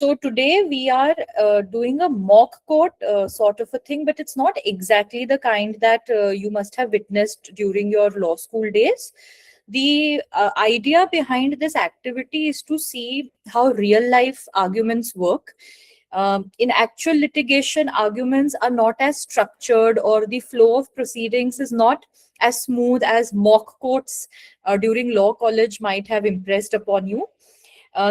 So today we are doing a mock court sort of a thing, but it's not exactly the kind that you must have witnessed during your law school days. The idea behind this activity is to see how real life arguments work. In actual litigation, arguments are not as structured, or the flow of proceedings is not as smooth as mock courts during law college might have impressed upon you.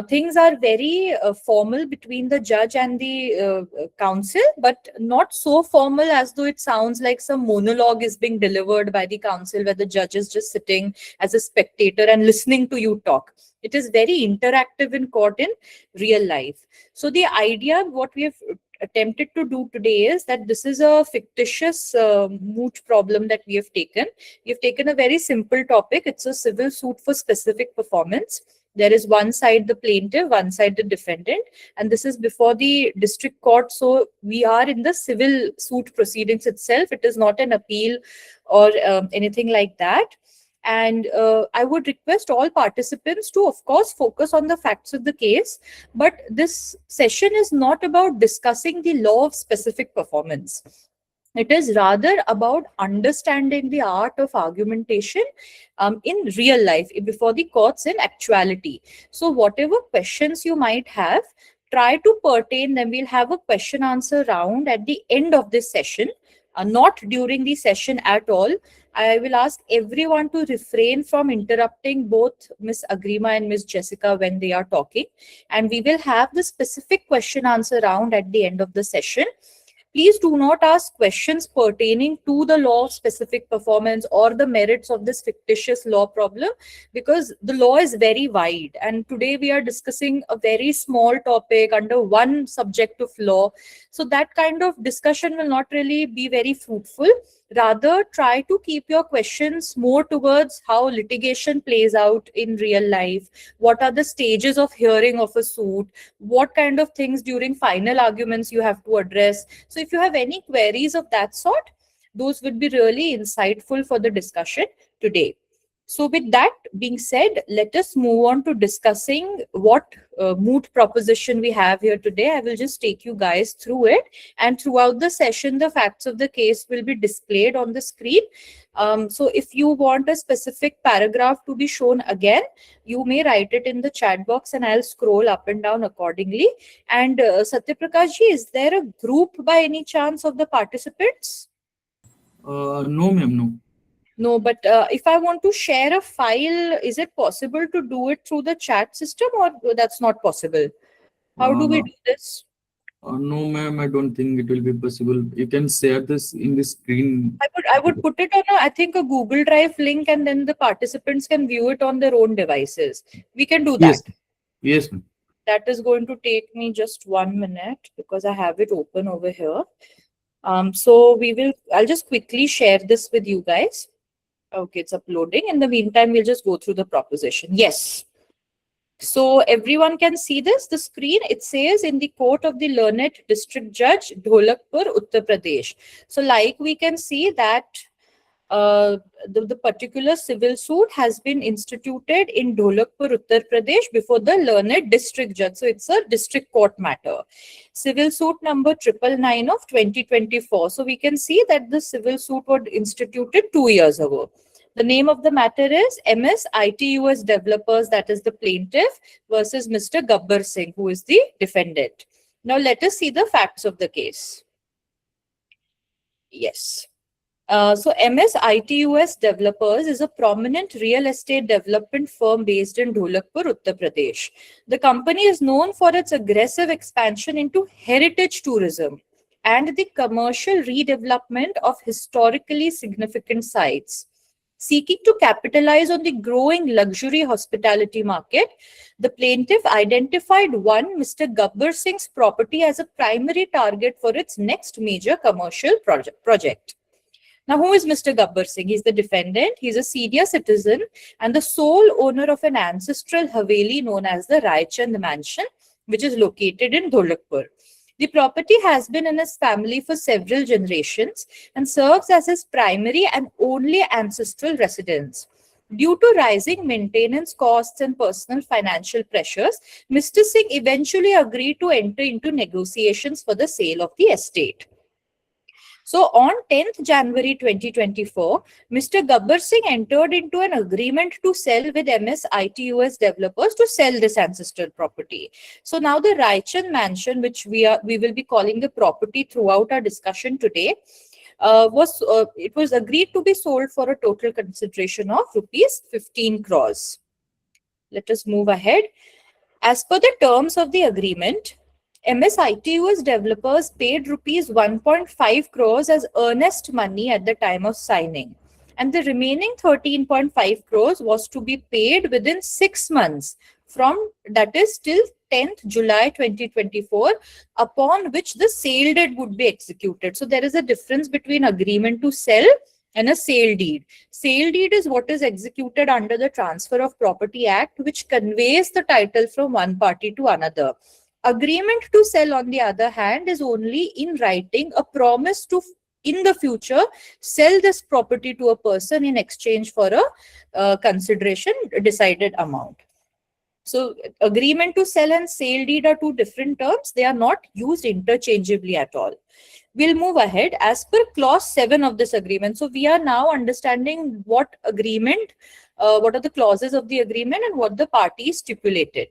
Things are very formal between the judge and the counsel, but not so formal as though it sounds like some monologue is being delivered by the counsel, where the judge is just sitting as a spectator and listening to you talk. It is very interactive in court in real life. So the idea, what we have attempted to do today, is that this is a fictitious moot problem that we have taken. We have taken a very simple topic. It's a civil suit for specific performance. There is one side the plaintiff, one side the defendant, and this is before the district court. So we are in the civil suit proceedings itself. It is not an appeal or anything like that. And I would request all participants to, of course, focus on the facts of the case. But this session is not about discussing the law of specific performance. It is rather about understanding the art of argumentation in real life, before the courts in actuality. So whatever questions you might have, try to pertain them. We'll have a question answer round at the end of this session, not during the session at all. I will ask everyone to refrain from interrupting both Miss Agrima and Miss Jessica when they are talking. And we will have the specific question answer round at the end of the session. Please do not ask questions pertaining to the law of specific performance or the merits of this fictitious law problem, because the law is very wide. And today we are discussing a very small topic under one subject of law. So that kind of discussion will not really be very fruitful. Rather, try to keep your questions more towards how litigation plays out in real life. What are the stages of hearing of a suit? What kind of things during final arguments you have to address? So if you have any queries of that sort, those would be really insightful for the discussion today. So with that being said, let us move on to discussing what moot proposition we have here today. I will just take you guys through it, and throughout the session, the facts of the case will be displayed on the screen. So if you want a specific paragraph to be shown again, you may write it in the chat box and I'll scroll up and down accordingly. And Satyaprakash ji, is there a group by any chance of the participants? No, ma'am, no. No, but if I want to share a file, is it possible to do it through the chat system, or that's not possible? How do we do this? No, ma'am, I don't think it will be possible. You can share this in the screen. I would put it on I think a Google Drive link, and then the participants can view it on their own devices. We can do that. Yes, yes, ma'am. That is going to take me just 1 minute because I have it open over here. So I'll just quickly share this with you guys. Okay, it's uploading. In the meantime, we'll just go through the proposition. Yes. So everyone can see this, the screen. It says, in the court of the learned district judge, Dholakpur, Uttar Pradesh. So like we can see that the particular civil suit has been instituted in Dholakpur, Uttar Pradesh before the learned district judge. So it's a district court matter. Civil suit number 999 of 2024. So we can see that the civil suit was instituted 2 years ago. The name of the matter is MS ITUS Developers, that is the plaintiff, versus Mr. Gabbar Singh, who is the defendant. Now let us see the facts of the case. Yes. So MS ITUS Developers is a prominent real estate development firm based in Dholakpur, Uttar Pradesh. The company is known for its aggressive expansion into heritage tourism and the commercial redevelopment of historically significant sites. Seeking to capitalize on the growing luxury hospitality market, the plaintiff identified one Mr. Gabbar Singh's property as a primary target for its next major commercial project. Now, who is Mr. Gabbar Singh? He's the defendant. He's a senior citizen and the sole owner of an ancestral Haveli known as the Raichand Mansion, which is located in Dholakpur. The property has been in his family for several generations and serves as his primary and only ancestral residence. Due to rising maintenance costs and personal financial pressures, Mr. Singh eventually agreed to enter into negotiations for the sale of the estate. So on 10th January 2024, Mr. Gabbar Singh entered into an agreement to sell with MS ITUS developers to sell this ancestral property. So now the Raichand Mansion, which we will be calling the property throughout our discussion today, it was agreed to be sold for a total consideration of rupees 15 crores. Let us move ahead. As per the terms of the agreement, MSITUS developers paid rupees 1.5 crores as earnest money at the time of signing, and the remaining 13.5 crores was to be paid within 6 months from, that is, till 10th July 2024, upon which the sale deed would be executed. So there is a difference between agreement to sell and a sale deed. Sale deed is what is executed under the Transfer of Property Act, which conveys the title from one party to another. Agreement to sell, on the other hand, is only in writing a promise to, in the future, sell this property to a person in exchange for a consideration decided amount. So agreement to sell and sale deed are two different terms. They are not used interchangeably at all. We'll move ahead as per clause 7 of this agreement. So we are now understanding what agreement, what are the clauses of the agreement and what the parties stipulated.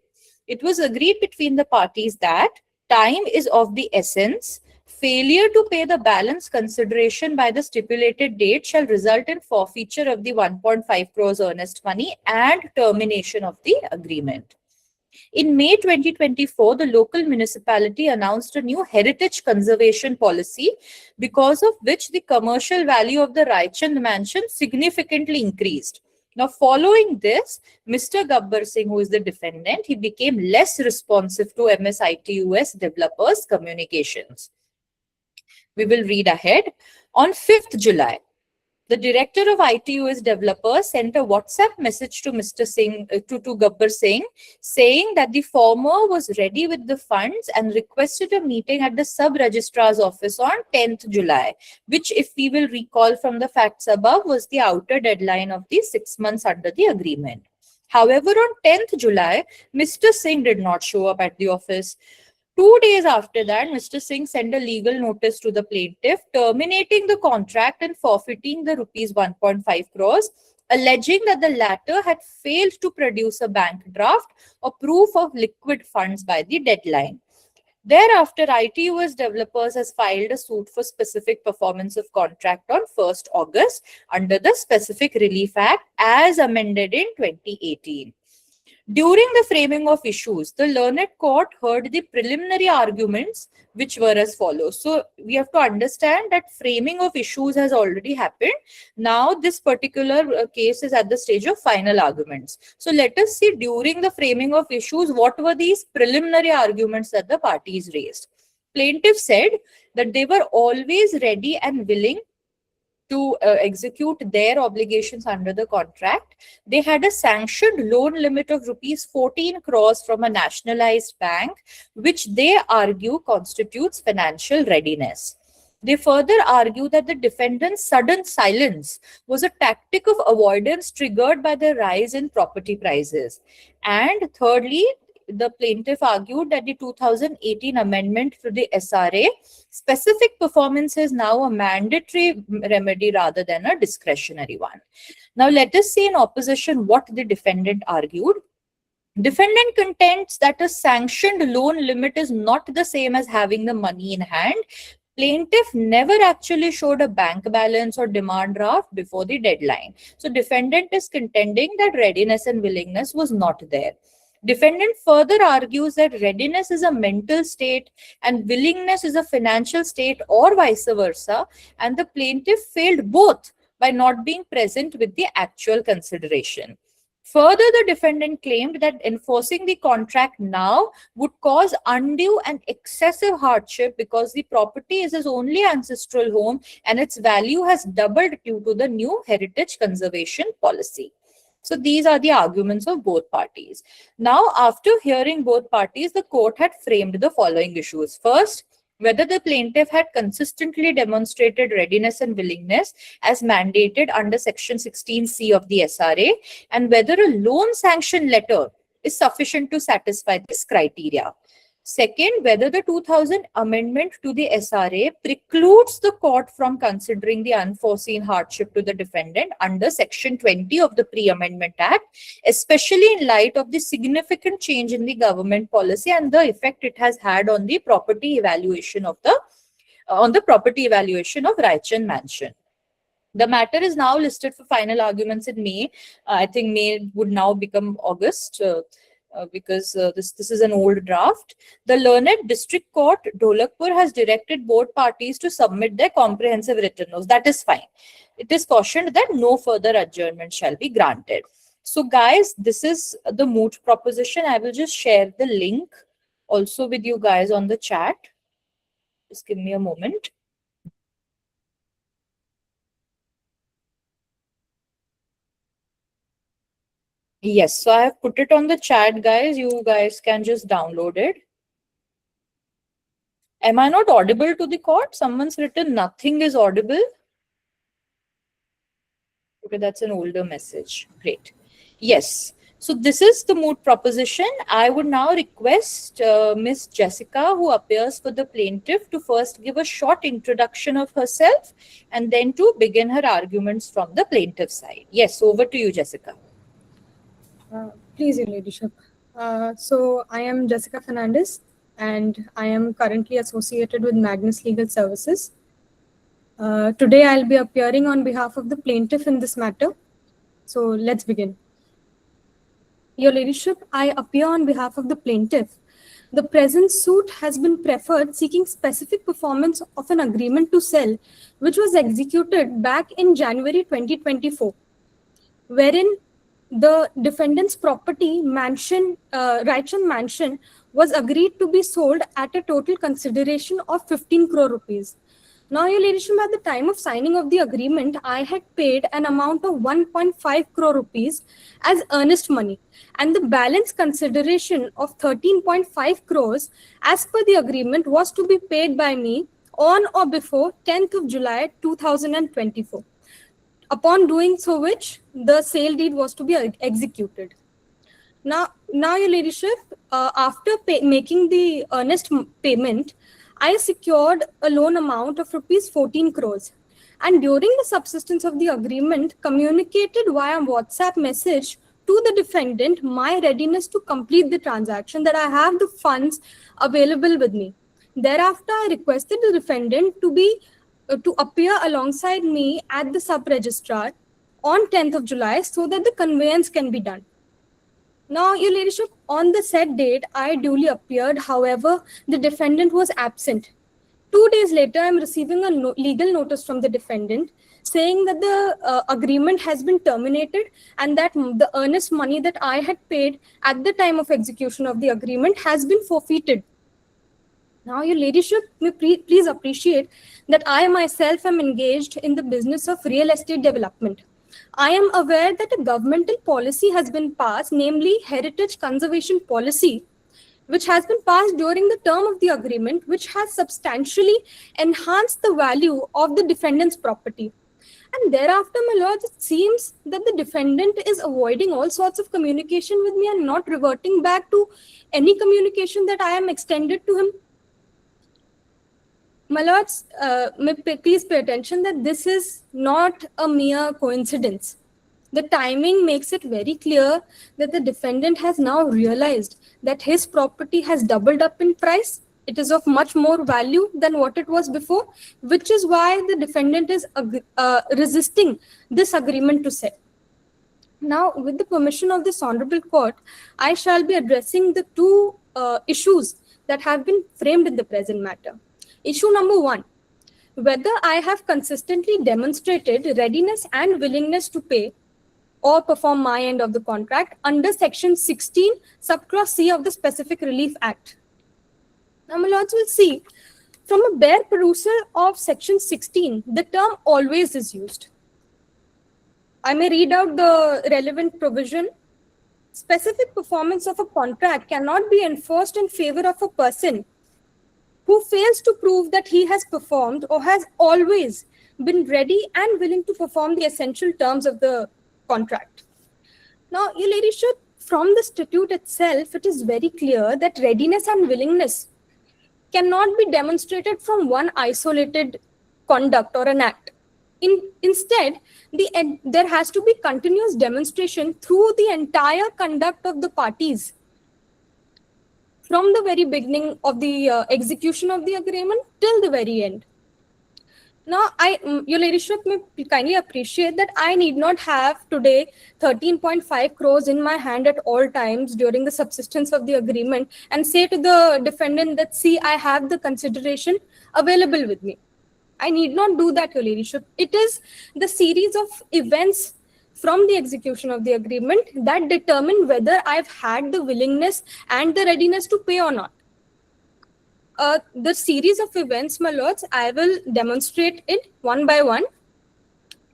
It was agreed between the parties that time is of the essence. Failure to pay the balance consideration by the stipulated date shall result in forfeiture of the 1.5 crores earnest money and termination of the agreement. In May 2024, the local municipality announced a new heritage conservation policy, because of which the commercial value of the Raichand Mansion significantly increased. Now, following this, Mr. Gabbar Singh, who is the defendant, he became less responsive to MSITUS developers' communications. We will read ahead. On 5th July, the director of ITUS developers sent a WhatsApp message to Mr. Singh, to Gabbar Singh, saying that the former was ready with the funds and requested a meeting at the sub-registrar's office on 10th July, which, if we will recall from the facts above, was the outer deadline of the 6 months under the agreement. However, on 10th July, Mr. Singh did not show up at the office. 2 days after that, Mr. Singh sent a legal notice to the plaintiff, terminating the contract and forfeiting the rupees 1.5 crores, alleging that the latter had failed to produce a bank draft or proof of liquid funds by the deadline. Thereafter, ITUS developers has filed a suit for specific performance of contract on 1st August under the Specific Relief Act as amended in 2018. During the framing of issues, the learned court heard the preliminary arguments, which were as follows. So we have to understand that framing of issues has already happened. Now this particular case is at the stage of final arguments. So let us see, during the framing of issues, what were these preliminary arguments that the parties raised. Plaintiff said that they were always ready and willing to execute their obligations under the contract. They had a sanctioned loan limit of rupees 14 crores from a nationalized bank, which they argue constitutes financial readiness. They further argue that the defendant's sudden silence was a tactic of avoidance triggered by the rise in property prices. And thirdly, the plaintiff argued that the 2018 amendment to the SRA, specific performance is now a mandatory remedy rather than a discretionary one. Now let us see in opposition what the defendant argued. Defendant contends that a sanctioned loan limit is not the same as having the money in hand. Plaintiff never actually showed a bank balance or demand draft before the deadline. So defendant is contending that readiness and willingness was not there. Defendant further argues that readiness is a mental state and willingness is a financial state, or vice versa, and the plaintiff failed both by not being present with the actual consideration. Further, the defendant claimed that enforcing the contract now would cause undue and excessive hardship because the property is his only ancestral home and its value has doubled due to the new heritage conservation policy. So these are the arguments of both parties. Now, after hearing both parties, the court had framed the following issues. First, whether the plaintiff had consistently demonstrated readiness and willingness as mandated under Section 16C of the SRA, and whether a loan sanction letter is sufficient to satisfy this criteria. Second, whether the 2000 amendment to the SRA precludes the court from considering the unforeseen hardship to the defendant under Section 20 of the Pre-Amendment Act, especially in light of the significant change in the government policy and the effect it has had on the property evaluation of Raichand Mansion. The matter is now listed for final arguments in May. I think May would now become August. Because this is an old draft. The learned District Court Dholakpur has directed both parties to submit their comprehensive written notes. That is fine. It is cautioned that no further adjournment shall be granted. So guys, this is the moot proposition. I will just share the link also with you guys on the chat. Just give me a moment. Yes, so I have put it on the chat, guys. You guys can just download it. Am I not audible to the court? Someone's written nothing is audible. Okay, that's an older message. Great. Yes. So this is the moot proposition. I would now request Miss Jessica, who appears for the plaintiff, to first give a short introduction of herself and then to begin her arguments from the plaintiff side. Yes, over to you, Jessica. Please, Your Ladyship. So I am Jessica Fernandez, and I am currently associated with Magnus Legal Services. Today I'll be appearing on behalf of the plaintiff in this matter. So let's begin. Your Ladyship, I appear on behalf of the plaintiff. The present suit has been preferred seeking specific performance of an agreement to sell, which was executed back in January 2024, wherein the defendant's property, Raichand Mansion, was agreed to be sold at a total consideration of 15 crore rupees. Now, Your Ladyship, at the time of signing of the agreement, I had paid an amount of 1.5 crore rupees as earnest money, and the balance consideration of 13.5 crores as per the agreement was to be paid by me on or before 10th of July 2024. Upon doing so which, the sale deed was to be executed. Now Your Ladyship, after making the earnest payment, I secured a loan amount of rupees 14 crores. And during the subsistence of the agreement, communicated via WhatsApp message to the defendant my readiness to complete the transaction, that I have the funds available with me. Thereafter, I requested the defendant to appear alongside me at the sub-registrar on 10th of July so that the conveyance can be done. Now, Your Ladyship, on the said date, I duly appeared. However, the defendant was absent. 2 days later, I'm receiving a legal notice from the defendant saying that the agreement has been terminated and that the earnest money that I had paid at the time of execution of the agreement has been forfeited. Now, Your Ladyship, may please appreciate that I myself am engaged in the business of real estate development. I am aware that a governmental policy has been passed, namely Heritage Conservation Policy, which has been passed during the term of the agreement, which has substantially enhanced the value of the defendant's property. And thereafter, my lords, it seems that the defendant is avoiding all sorts of communication with me and not reverting back to any communication that I am extended to him. My lords, please pay attention that this is not a mere coincidence. The timing makes it very clear that the defendant has now realized that his property has doubled up in price. It is of much more value than what it was before, which is why the defendant is resisting this agreement to sell. Now, with the permission of this honorable court, I shall be addressing the two issues that have been framed in the present matter. Issue number 1, whether I have consistently demonstrated readiness and willingness to pay or perform my end of the contract under Section 16, subclause C of the Specific Relief Act. Now, my lords will see, from a bare perusal of Section 16, the term always is used. I may read out the relevant provision. Specific performance of a contract cannot be enforced in favor of a person who fails to prove that he has performed or has always been ready and willing to perform the essential terms of the contract. Now, Your Ladyship, from the statute itself, it is very clear that readiness and willingness cannot be demonstrated from one isolated conduct or an act. Instead, there has to be continuous demonstration through the entire conduct of the parties from the very beginning of the execution of the agreement till the very end. Now, Your Ladyship may kindly appreciate that I need not have today 13.5 crores in my hand at all times during the subsistence of the agreement and say to the defendant that, see, I have the consideration available with me. I need not do that, Your Ladyship. It is the series of events from the execution of the agreement that determine whether I've had the willingness and the readiness to pay or not. The series of events, my lords, I will demonstrate it one by one.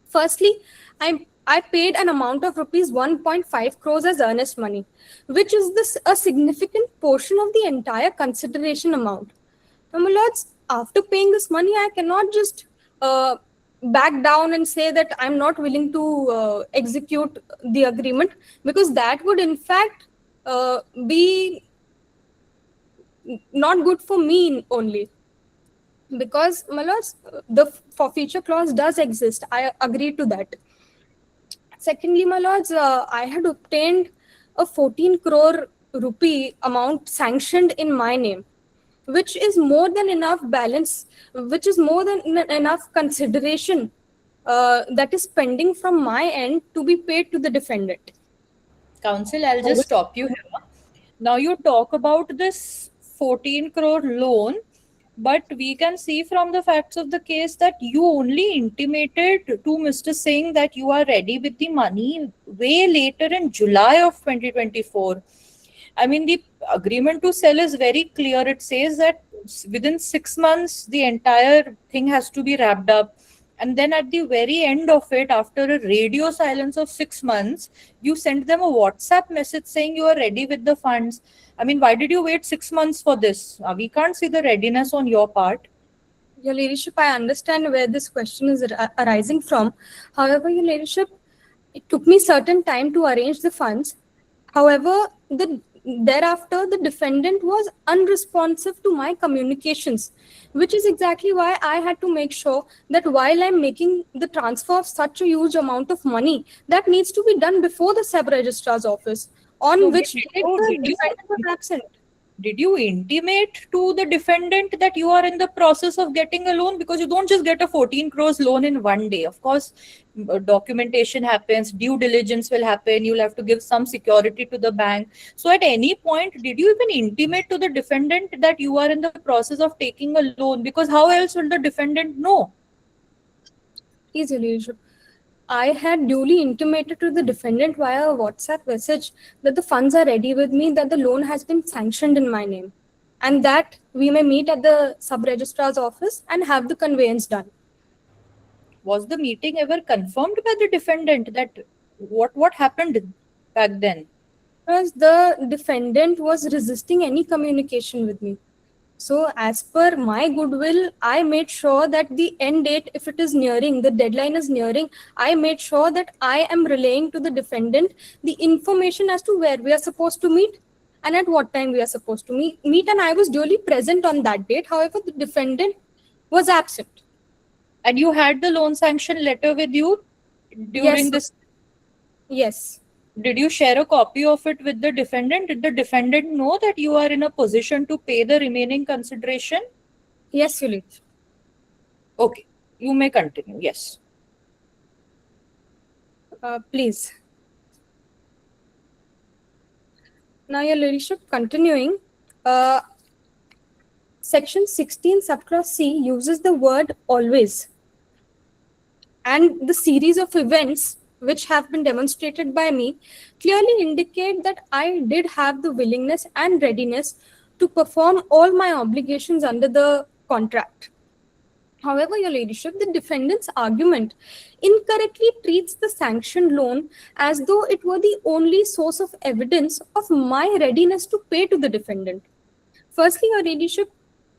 Firstly, I paid an amount of rupees 1.5 crores as earnest money, which is a significant portion of the entire consideration amount. Now, my lords, after paying this money, I cannot just back down and say that I'm not willing to execute the agreement, because that would in fact be not good for me only. Because, my lords, the forfeiture clause does exist. I agree to that. Secondly, my lords, I had obtained a 14 crore rupee amount sanctioned in my name, which is more than enough balance, which is more than enough consideration that is pending from my end to be paid to the defendant. Counsel, I'll just stop you here. Now you talk about this 14 crore loan, but we can see from the facts of the case that you only intimated to Mr. Singh that you are ready with the money way later in July of 2024. I mean, the agreement to sell is very clear. It says that within 6 months, the entire thing has to be wrapped up. And then at the very end of it, after a radio silence of 6 months, you sent them a WhatsApp message saying you are ready with the funds. I mean, why did you wait 6 months for this? We can't see the readiness on your part. Your Ladyship, I understand where this question is arising from. However, Your Ladyship, it took me certain time to arrange the funds. However, thereafter, the defendant was unresponsive to my communications, which is exactly why I had to make sure that while I'm making the transfer of such a huge amount of money, that needs to be done before the sub-registrar's office, on which date the defendant was absent. Did you intimate to the defendant that you are in the process of getting a loan? Because you don't just get a 14 crores loan in one day. Of course, documentation happens, due diligence will happen, you'll have to give some security to the bank. So at any point, did you even intimate to the defendant that you are in the process of taking a loan? Because how else will the defendant know? Please, Your Ladyship, I had duly intimated to the defendant via a WhatsApp message that the funds are ready with me, that the loan has been sanctioned in my name, and that we may meet at the sub-registrar's office and have the conveyance done. Was the meeting ever confirmed by the defendant that what happened back then? Because the defendant was resisting any communication with me. So as per my goodwill, I made sure that the end date, if it is nearing, the deadline is nearing, I made sure that I am relaying to the defendant the information as to where we are supposed to meet and at what time we are supposed to meet, and I was duly present on that date. However, the defendant was absent. And you had the loan sanction letter with you during this? Yes. Did you share a copy of it with the defendant? Did the defendant know that you are in a position to pay the remaining consideration? Yes, Your Ladyship. Okay, you may continue. Yes. Please. Now, Your Ladyship, continuing, Section 16, subclause C uses the word always. And the series of events which have been demonstrated by me clearly indicate that I did have the willingness and readiness to perform all my obligations under the contract. However, Your Ladyship, the defendant's argument incorrectly treats the sanctioned loan as though it were the only source of evidence of my readiness to pay to the defendant. Firstly, Your Ladyship,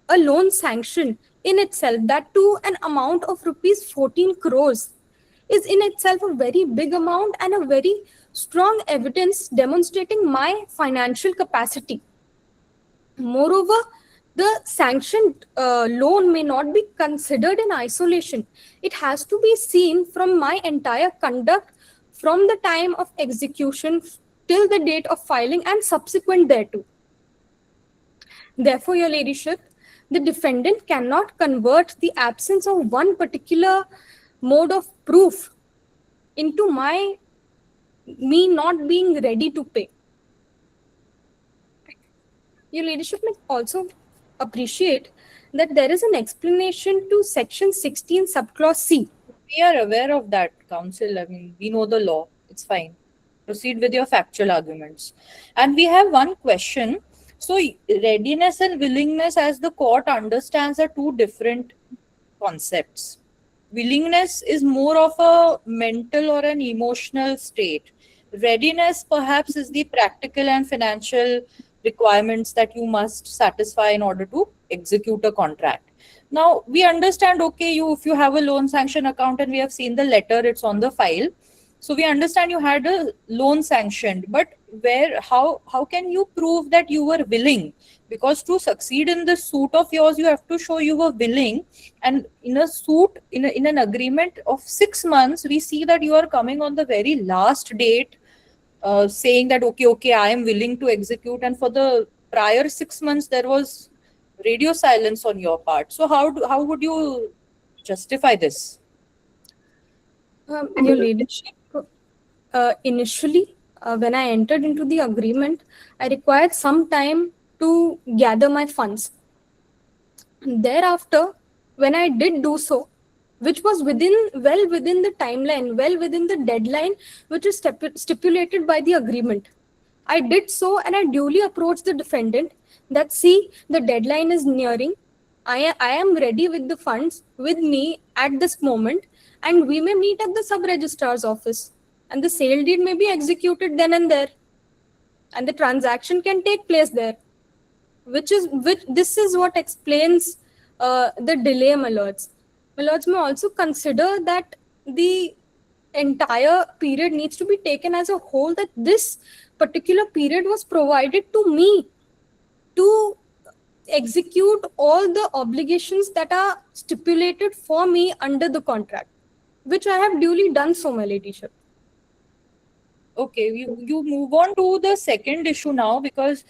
a loan sanction in itself, that to an amount of rupees 14 crores, is in itself a very big amount and a very strong evidence demonstrating my financial capacity. Moreover, the sanctioned loan may not be considered in isolation. It has to be seen from my entire conduct from the time of execution till the date of filing and subsequent thereto. Therefore, Your Ladyship, the defendant cannot convert the absence of one particular mode of proof into me not being ready to pay. Your Ladyship may also appreciate that there is an explanation to Section 16, subclause C. We are aware of that, counsel. I mean, we know the law. It's fine. Proceed with your factual arguments. And we have one question. So, readiness and willingness, as the court understands, are two different concepts. Willingness is more of a mental or an emotional state. Readiness, perhaps, is the practical and financial requirements that you must satisfy in order to execute a contract. Now, we understand, okay, if you have a loan sanction account and we have seen the letter, it's on the file. So we understand you had a loan sanctioned, but how can you prove that you were willing? Because to succeed in this suit of yours, you have to show you were willing. And in a suit, in an agreement of 6 months, we see that you are coming on the very last date, saying that, okay, I am willing to execute. And for the prior 6 months, there was radio silence on your part. So how would you justify this? Your Ladyship, initially, when I entered into the agreement, I required some time to gather my funds. Thereafter, when I did do so, which was well within the timeline, well within the deadline, which is stipulated by the agreement, I did so and I duly approached the defendant that, see, the deadline is nearing. I am ready with the funds with me at this moment, and we may meet at the sub-registrar's office, and the sale deed may be executed then and there, and the transaction can take place there. This is what explains the delay, my lords. My lords may also consider that the entire period needs to be taken as a whole, that this particular period was provided to me to execute all the obligations that are stipulated for me under the contract, which I have duly done so, my ladyship. Okay, you move on to the second issue now, because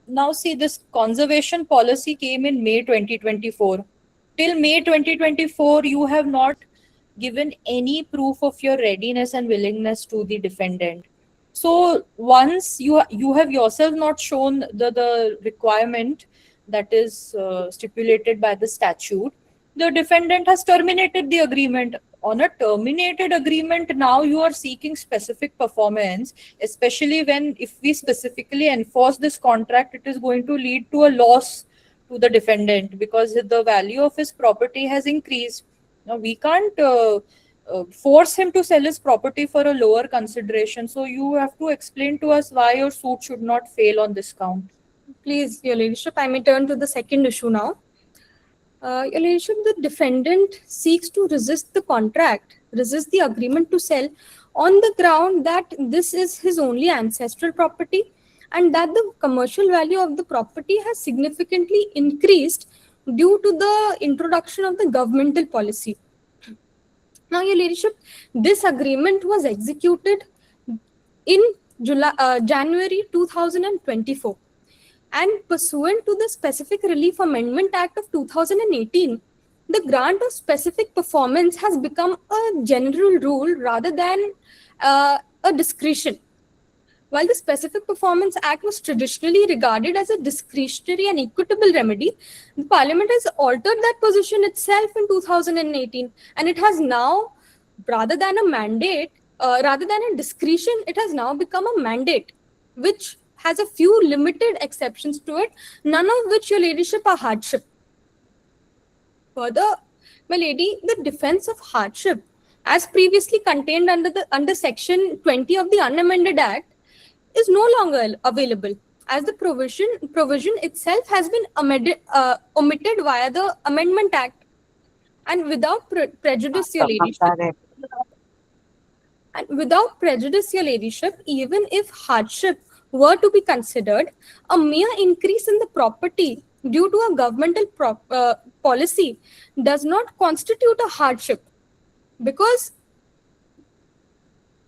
now see, this conservation policy came in May 2024. Till May 2024, you have not given any proof of your readiness and willingness to the defendant. So once you have yourself not shown the requirement that is stipulated by the statute, the defendant has terminated the agreement. On a terminated agreement, now you are seeking specific performance, especially when, if we specifically enforce this contract, it is going to lead to a loss to the defendant because the value of his property has increased. Now we can't force him to sell his property for a lower consideration. So you have to explain to us why your suit should not fail on this count. Please, Your Ladyship, I may turn to the second issue now. Your Ladyship, the defendant seeks to resist the agreement to sell on the ground that this is his only ancestral property and that the commercial value of the property has significantly increased due to the introduction of the governmental policy. Now, Your Ladyship, this agreement was executed in January 2024. And pursuant to the Specific Relief Amendment Act of 2018, the grant of specific performance has become a general rule rather than a discretion. While the Specific Performance Act was traditionally regarded as a discretionary and equitable remedy, the Parliament has altered that position itself in 2018, and it has now, rather than a discretion, it has now become a mandate, which has a few limited exceptions to it, none of which, Your Ladyship, are hardship. Further, my lady, the defense of hardship, as previously contained under Section 20 of the Unamended Act, is no longer available. as the provision itself has been omitted via the Amendment Act, and without prejudice, your ladyship. And without prejudice, your ladyship, even if hardship were to be considered, a mere increase in the property due to a governmental policy does not constitute a hardship, because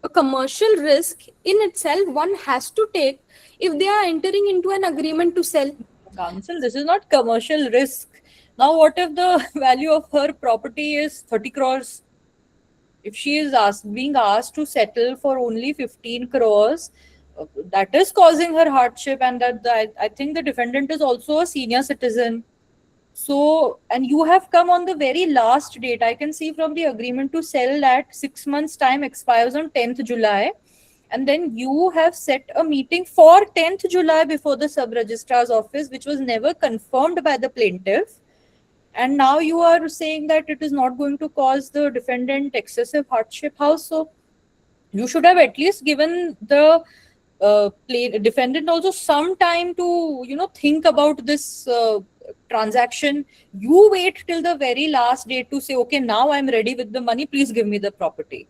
a commercial risk in itself one has to take if they are entering into an agreement to sell. Counsel, this is not commercial risk. Now, what if the value of her property is 30 crores? If she is being asked to settle for only 15 crores, that is causing her hardship, and I think the defendant is also a senior citizen. So, and you have come on the very last date. I can see from the agreement to sell that 6 months' time expires on 10th July. And then you have set a meeting for 10th July before the sub-registrar's office, which was never confirmed by the plaintiff. And now you are saying that it is not going to cause the defendant excessive hardship. How so? You should have at least given the defendant also some time to, think about this transaction. You wait till the very last date to say, okay, now I'm ready with the money, please give me the property.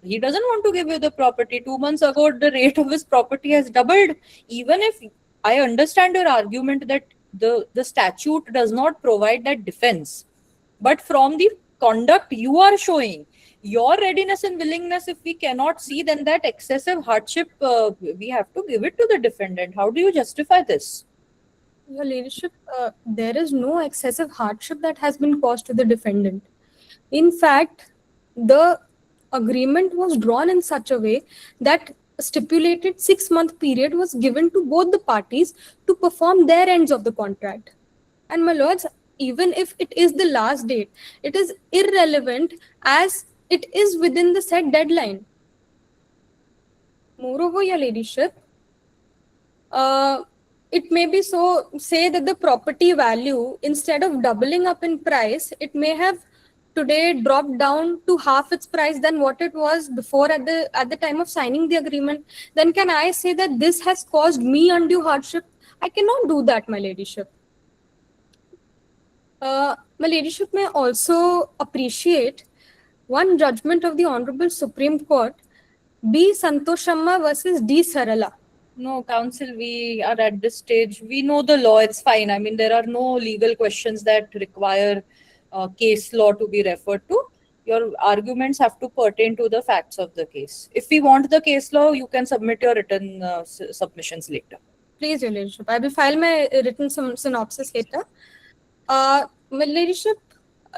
He doesn't want to give you the property. 2 months ago, the rate of his property has doubled. Even if I understand your argument that the statute does not provide that defense, but from the conduct you are showing, your readiness and willingness, if we cannot see, then that excessive hardship, we have to give it to the defendant. How do you justify this? Your ladyship, there is no excessive hardship that has been caused to the defendant. In fact, the agreement was drawn in such a way that a stipulated 6-month period was given to both the parties to perform their ends of the contract. And my lords, even if it is the last date, it is irrelevant as it is within the set deadline. Moreover, your ladyship, it may be so, say that the property value, instead of doubling up in price, it may have today dropped down to half its price than what it was before at the time of signing the agreement. Then can I say that this has caused me undue hardship? I cannot do that, my ladyship. My ladyship may also appreciate one judgment of the Honorable Supreme Court, B. Santoshamma versus D. Sarala. No, counsel, we are at this stage. We know the law, it's fine. I mean, there are no legal questions that require case law to be referred to. Your arguments have to pertain to the facts of the case. If we want the case law, you can submit your written submissions later. Please, your ladyship. I will file my written synopsis later. My ladyship,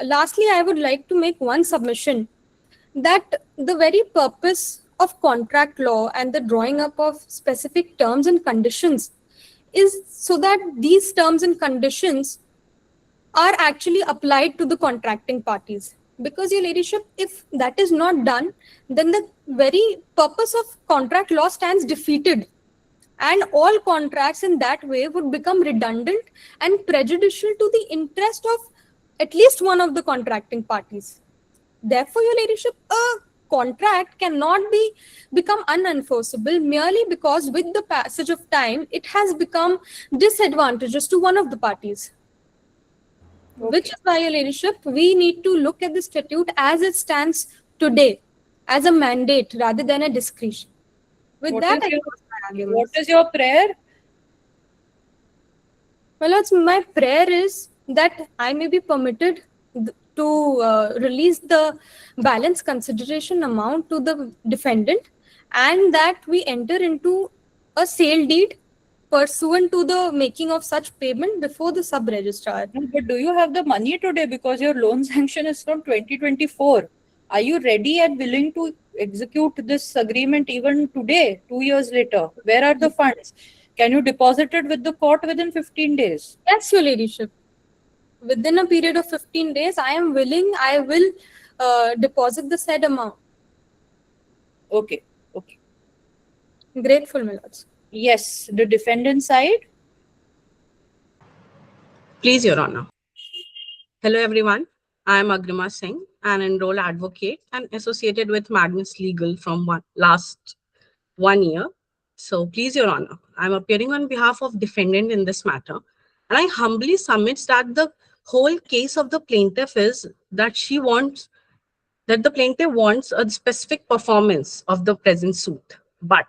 lastly, I would like to make one submission that the very purpose of contract law and the drawing up of specific terms and conditions is so that these terms and conditions are actually applied to the contracting parties. Because, your ladyship, if that is not done, then the very purpose of contract law stands defeated. And all contracts in that way would become redundant and prejudicial to the interest of at least one of the contracting parties. Therefore, your ladyship, a contract cannot become unenforceable merely because with the passage of time, it has become disadvantageous to one of the parties. Okay. Which is why, your ladyship, we need to look at the statute as it stands today, as a mandate rather than a discretion. With What that, what is your prayer? Well, my prayer is that I may be permitted to release the balance consideration amount to the defendant, and that we enter into a sale deed pursuant to the making of such payment before the sub-registrar. But do you have the money today? Because your loan sanction is from 2024. Are you ready and willing to execute this agreement even today, 2 years later? Where are the funds? Can you deposit it with the court within 15 days? Yes, your ladyship. Within a period of 15 days, I am willing, I will deposit the said amount. Okay, okay. Grateful, my lords. Yes, the defendant side. Please, Your Honor. Hello, everyone. I am Agrima Singh, an enrolled advocate and associated with Magnus Legal from last 1 year. So please, Your Honor, I'm appearing on behalf of defendant in this matter. And I humbly submit that the whole case of the plaintiff is that the plaintiff wants a specific performance of the present suit. But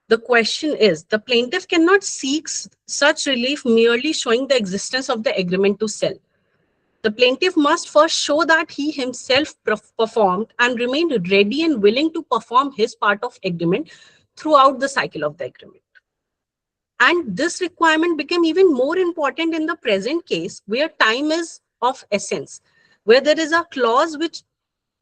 the question is, the plaintiff cannot seek such relief merely showing the existence of the agreement to sell. The plaintiff must first show that he himself performed and remained ready and willing to perform his part of agreement throughout the cycle of the agreement. And this requirement became even more important in the present case, where time is of essence, where there is a clause which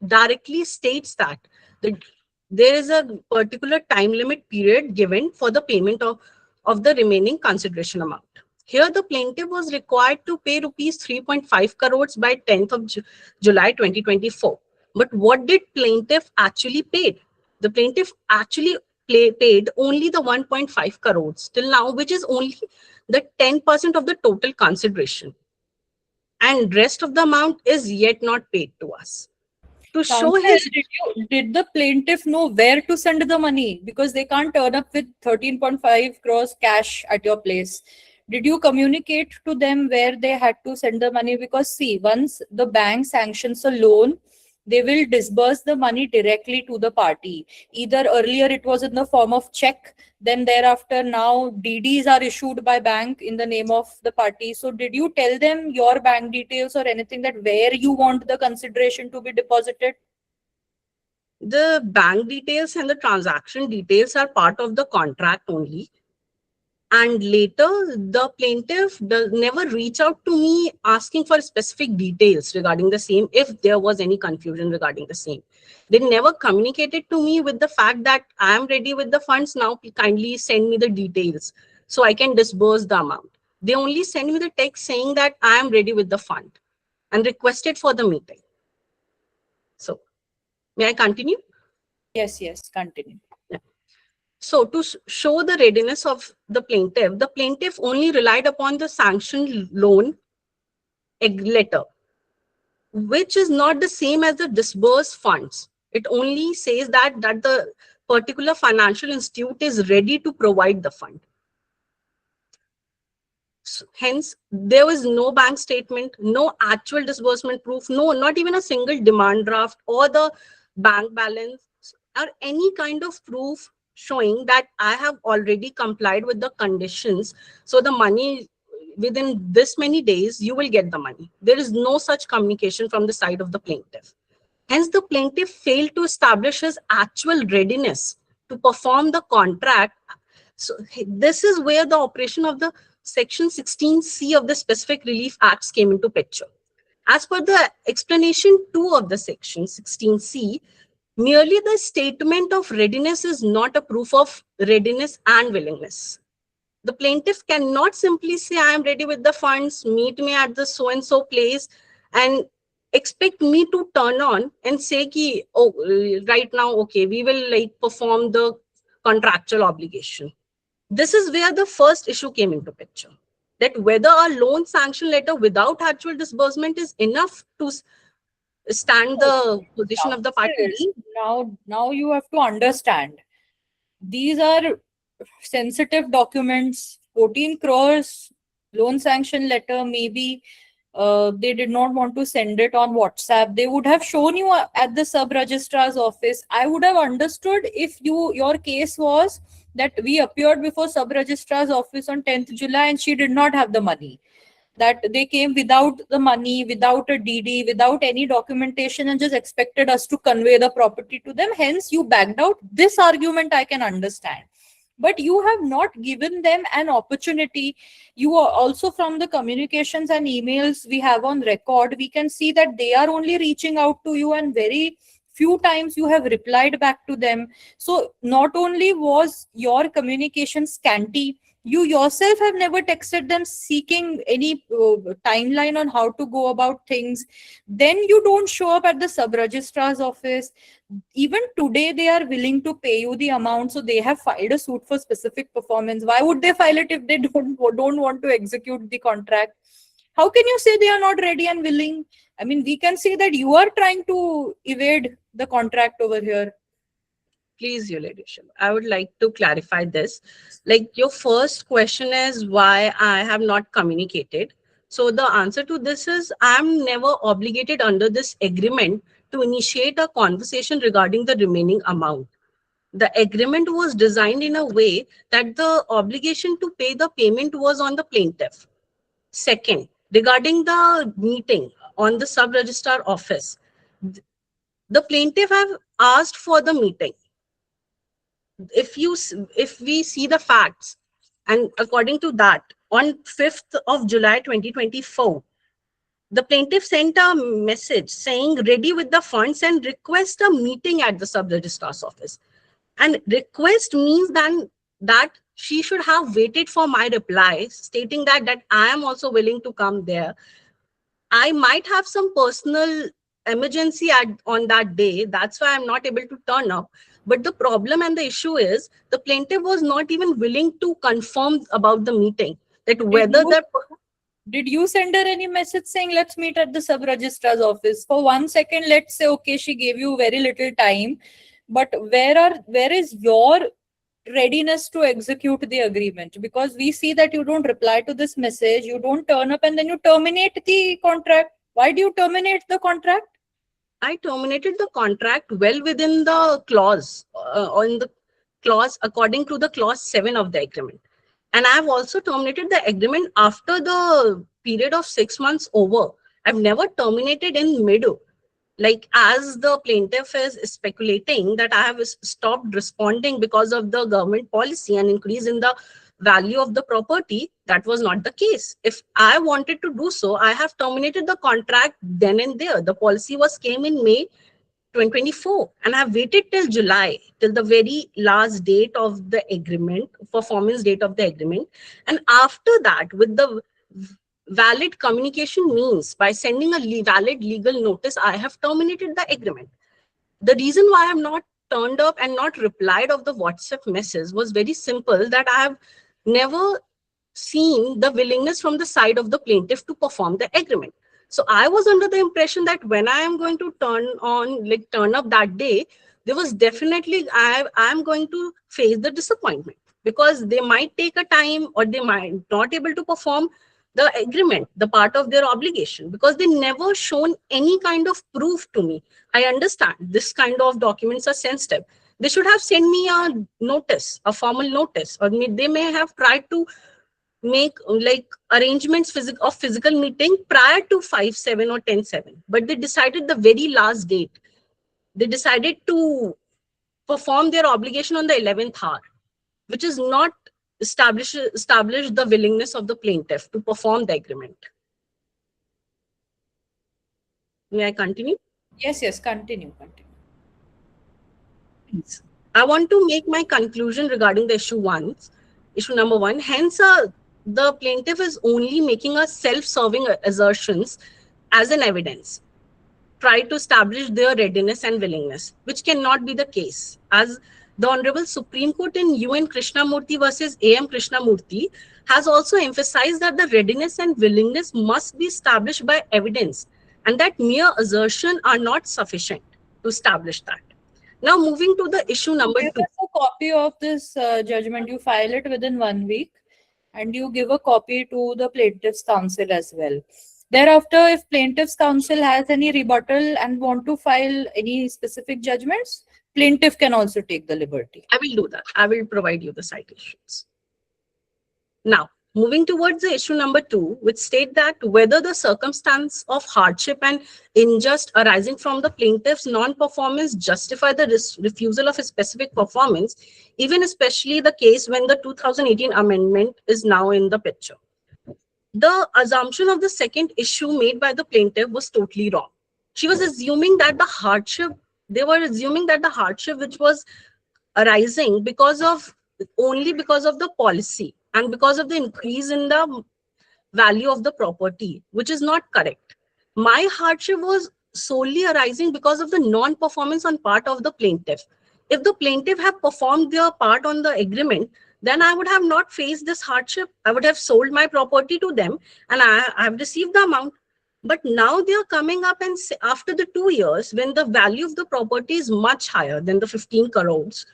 directly states that there is a particular time limit period given for the payment of the remaining consideration amount. Here, the plaintiff was required to pay rupees 3.5 crores by 10th of July 2024. But what did plaintiff actually pay? The plaintiff actually paid only the 1.5 crores till now, which is only the 10% of the total consideration. And rest of the amount is yet not paid to us. To show Counsel, his... did the plaintiff know where to send the money? Because they can't turn up with 13.5 crores cash at your place. Did you communicate to them where they had to send the money? Because see, once the bank sanctions a loan, they will disburse the money directly to the party. Either earlier it was in the form of check, then thereafter now DDs are issued by bank in the name of the party. So did you tell them your bank details or anything, that where you want the consideration to be deposited? The bank details and the transaction details are part of the contract only. And later, the plaintiff never reach out to me asking for specific details regarding the same, if there was any confusion regarding the same. They never communicated to me with the fact that I am ready with the funds, now kindly send me the details so I can disburse the amount. They only send me the text saying that I am ready with the fund and requested for the meeting. So, may I continue? Yes, continue. So to show the readiness of the plaintiff only relied upon the sanctioned loan letter, which is not the same as the disbursed funds. It only says that the particular financial institute is ready to provide the fund. So, hence, there was no bank statement, no actual disbursement proof, not even a single demand draft or the bank balance or any kind of proof showing that I have already complied with the conditions. So the money, within this many days, you will get the money. There is no such communication from the side of the plaintiff. Hence, the plaintiff failed to establish his actual readiness to perform the contract. So this is where the operation of the Section 16C of the Specific Relief Acts came into picture. As per the explanation 2 of the Section 16C, merely the statement of readiness is not a proof of readiness and willingness. The plaintiff cannot simply say, I am ready with the funds, meet me at the so-and-so place, and expect me to turn on and say, ki, oh, right now, okay, we will perform the contractual obligation. This is where the first issue came into picture, that whether a loan sanction letter without actual disbursement is enough to stand the position of the parties. Now you have to understand, these are sensitive documents. 14 crores loan sanction letter, maybe they did not want to send it on WhatsApp. They would have shown you at the sub registrar's office. I would have understood if your case was that we appeared before sub registrar's office on 10th July and she did not have the money, that they came without the money, without a DD, without any documentation, and just expected us to convey the property to them. Hence, you backed out. This argument I can understand. But you have not given them an opportunity. You are also, from the communications and emails we have on record, we can see that they are only reaching out to you, and very few times you have replied back to them. So not only was your communication scanty, you yourself have never texted them seeking any timeline on how to go about things. Then you don't show up at the sub-registrar's office. Even today, they are willing to pay you the amount. So they have filed a suit for specific performance. Why would they file it if they don't want to execute the contract? How can you say they are not ready and willing? I mean, we can say that you are trying to evade the contract over here. Please, Your Ladyship, I would like to clarify this. Like, your first question is why I have not communicated. So the answer to this is I'm never obligated under this agreement to initiate a conversation regarding the remaining amount. The agreement was designed in a way that the obligation to pay the payment was on the plaintiff. Second, regarding the meeting on the sub-registrar office, the plaintiff have asked for the meeting. If we see the facts, and according to that, on 5th of July 2024, the plaintiff sent a message saying ready with the funds and request a meeting at the sub-registrar's office. And request means then that she should have waited for my reply stating that I am also willing to come there. I might have some personal emergency on that day. That's why I'm not able to turn up. But the problem and the issue is the plaintiff was not even willing to confirm about the meeting, that whether Did you send her any message saying, let's meet at the sub-registrar's office? For 1 second, let's say, okay, she gave you very little time. But where is your readiness to execute the agreement? Because we see that you don't reply to this message, you don't turn up, and then you terminate the contract. Why do you terminate the contract? I terminated the contract well within the clause, according to the clause 7 of the agreement. And I've also terminated the agreement after the period of 6 months over. I've never terminated in middle. Like, as the plaintiff is speculating that I have stopped responding because of the government policy and increase in the value of the property, that was not the case. If I wanted to do so, I have terminated the contract then and there. The policy came in May 2024, and I have waited till July, till the very last date of the agreement, performance date of the agreement. And after that, with the valid communication means, by sending a valid legal notice, I have terminated the agreement. The reason why I have not turned up and not replied of the WhatsApp message was very simple, that I have never seen the willingness from the side of the plaintiff to perform the agreement. So I was under the impression that when I am going to turn up that day, there was definitely, I am going to face the disappointment, because they might take a time or they might not able to perform the agreement, the part of their obligation, because they never shown any kind of proof to me. I understand this kind of documents are sensitive. They should have sent me a notice, a formal notice, or they may have tried to make like arrangements of physical meeting prior to 5/7 or 10/7. But they decided the very last date. They decided to perform their obligation on the 11th hour, which is not establish the willingness of the plaintiff to perform the agreement. May I continue? Yes, continue. Please. I want to make my conclusion regarding the issue number 1. Hence, the plaintiff is only making a self-serving assertions as an evidence, try to establish their readiness and willingness, which cannot be the case, as the Honorable Supreme Court in UN Krishnamurthy versus AM Krishnamurthy has also emphasized that the readiness and willingness must be established by evidence, and that mere assertion are not sufficient to establish that. Now, moving to the issue number 2. Give us a copy of this judgment. You file it within 1 week, and you give a copy to the plaintiff's counsel as well. Thereafter, if plaintiff's counsel has any rebuttal and want to file any specific judgments, plaintiff can also take the liberty. I will do that. I will provide you the citations. Now, moving towards the issue number 2, which state that whether the circumstance of hardship and injustice arising from the plaintiff's non-performance justify the refusal of a specific performance, even especially the case when the 2018 amendment is now in the picture. The assumption of the second issue made by the plaintiff was totally wrong. She was assuming that the hardship which was arising only because of the policy and because of the increase in the value of the property, which is not correct. My hardship was solely arising because of the non-performance on part of the plaintiff. If the plaintiff had performed their part on the agreement, then I would have not faced this hardship. I would have sold my property to them and I have received the amount. But now they are coming up and say, after the 2 years, when the value of the property is much higher than the 15 crores,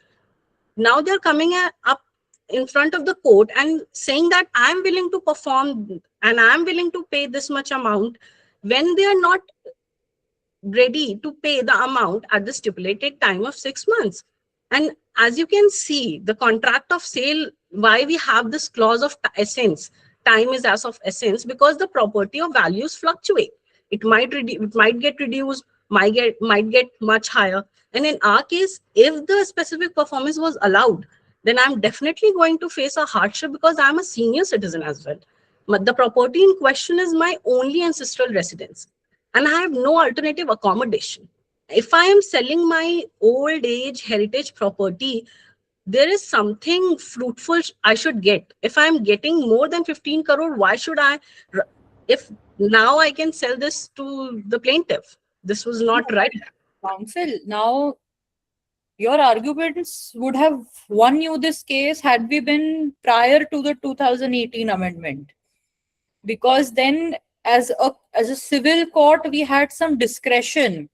now they're coming up in front of the court and saying that I'm willing to perform and I'm willing to pay this much amount, when they are not ready to pay the amount at the stipulated time of 6 months. And as you can see, the contract of sale, why we have this clause of essence, time is as of essence, because the property of values fluctuate. It might get reduced, might get much higher. And in our case, if the specific performance was allowed, then I'm definitely going to face a hardship because I'm a senior citizen as well. But the property in question is my only ancestral residence, and I have no alternative accommodation. If I am selling my old age heritage property, there is something fruitful I should get. If I'm getting more than 15 crore, why should I? If now I can sell this to the plaintiff, this was not No, right. Counsel, now your arguments would have won you this case had we been prior to the 2018 amendment. Because then as a civil court, we had some discretion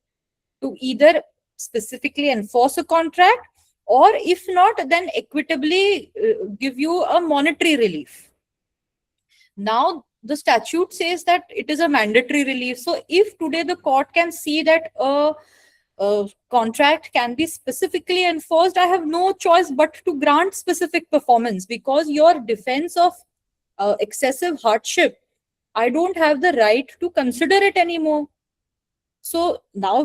to either specifically enforce a contract, or if not, then equitably give you a monetary relief. Now the statute says that it is a mandatory relief. So if today the court can see that a contract can be specifically enforced, I have no choice but to grant specific performance, because your defense of excessive hardship, I don't have the right to consider it anymore. So now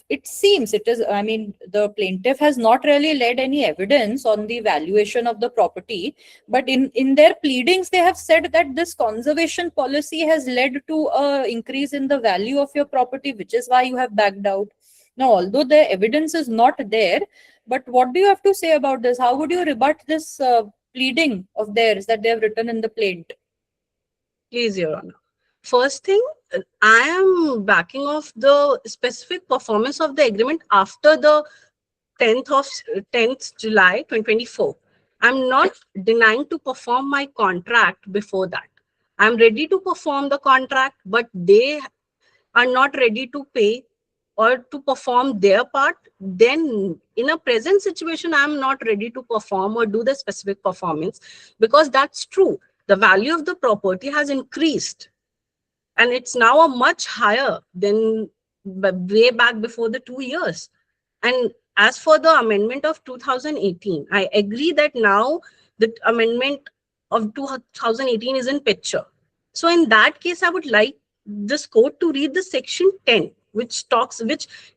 it seems it is, I mean, the plaintiff has not really led any evidence on the valuation of the property, but in their pleadings, they have said that this conservation policy has led to a increase in the value of your property, which is why you have backed out. Now, although the evidence is not there, but what do you have to say about this? How would you rebut this pleading of theirs that they have written in the plaint? Please, Your Honor. First thing, I am backing off the specific performance of the agreement after the 10th July 2024. I'm not denying to perform my contract before that. I'm ready to perform the contract, but they are not ready to pay or to perform their part. Then in a present situation, I'm not ready to perform or do the specific performance, because that's true. The value of the property has increased, and it's now a much higher than way back before the 2 years. And as for the amendment of 2018, I agree that now the amendment of 2018 is in picture. So in that case, I would like this court to read the section 10, which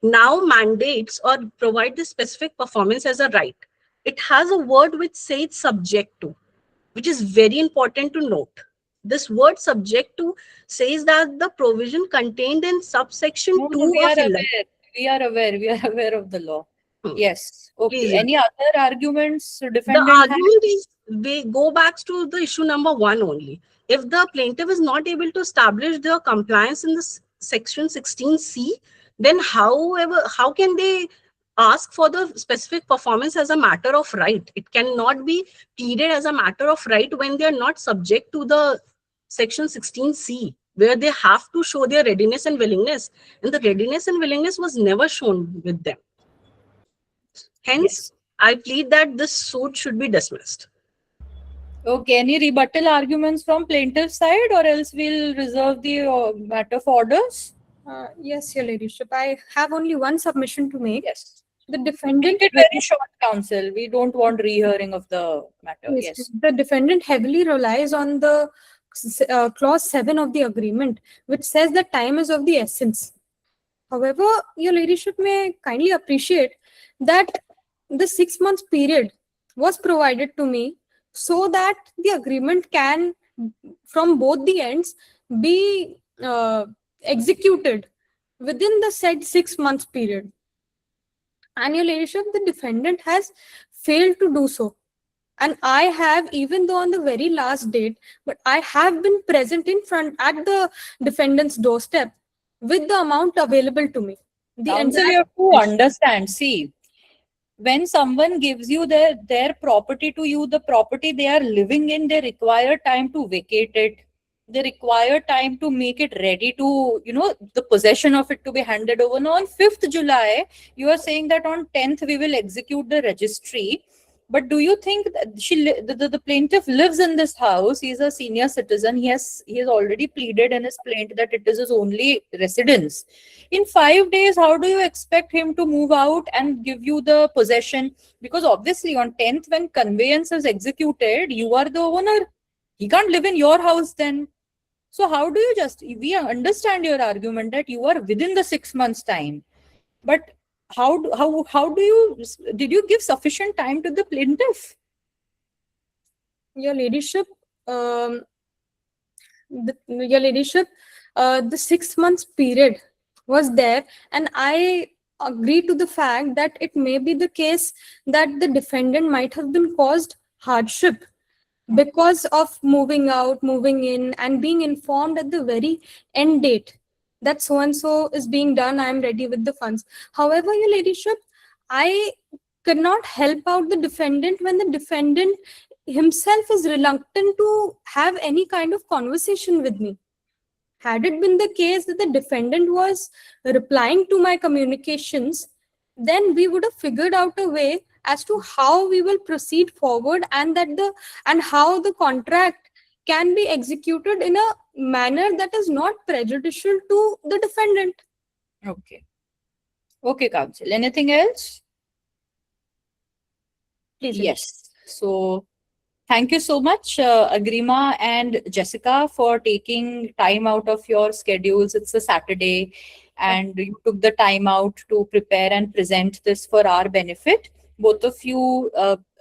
now mandates or provide the specific performance as a right. It has a word which says subject to, which is very important to note. This word subject to says that the provision contained in subsection 2 we of are 11. We are aware of the law. Yes. Okay. Please. Any other arguments defendant The argument is, they go back to the issue number 1 only. If the plaintiff is not able to establish their compliance in the section 16C, then how can they ask for the specific performance as a matter of right? It cannot be pleaded as a matter of right when they are not subject to the section 16C, where they have to show their readiness and willingness. And the readiness and willingness was never shown with them. Hence, Yes. I plead that this suit should be dismissed. Okay. Any rebuttal arguments from plaintiff side, or else we'll reserve the matter for orders? Yes, Your Ladyship. I have only one submission to make. Yes. The defendant. Make it very short, counsel. We don't want rehearing of the matter. Yes. The defendant heavily relies on the clause 7 of the agreement, which says that time is of the essence. However, Your Ladyship may kindly appreciate that the 6 months period was provided to me so that the agreement can, from both the ends, be executed within the said 6 months period. And Your Ladyship, the defendant has failed to do so. And I have, even though on the very last date, but I have been present in front at the defendant's doorstep with the amount available to me. Counsel, you have to understand. See, when someone gives you their property to you, the property they are living in, they require time to vacate it. They require time to make it ready to, the possession of it to be handed over. Now, on 5th July, you are saying that on 10th, we will execute the registry. But do you think that the plaintiff lives in this house? He's a senior citizen. He has already pleaded in his plaint that it is his only residence. In 5 days, how do you expect him to move out and give you the possession? Because obviously on 10th, when conveyance is executed, you are the owner. He can't live in your house then. So how do you we understand your argument that you are within the 6 months time, but did you give sufficient time to the plaintiff? Your ladyship, the 6 months period was there, and I agree to the fact that it may be the case that the defendant might have been caused hardship because of moving out, moving in, and being informed at the very end date that so and so is being done, I am ready with the funds. However, your ladyship, I could not help out the defendant when the defendant himself is reluctant to have any kind of conversation with me. Had it been the case that the defendant was replying to my communications, then we would have figured out a way as to how we will proceed forward, and how the contract can be executed in a manner that is not prejudicial to the defendant. Okay, counsel. Anything else? Please. Yes. So thank you so much, Agrima and Jessica, for taking time out of your schedules. It's a Saturday, and you took the time out to prepare and present this for our benefit. Both of you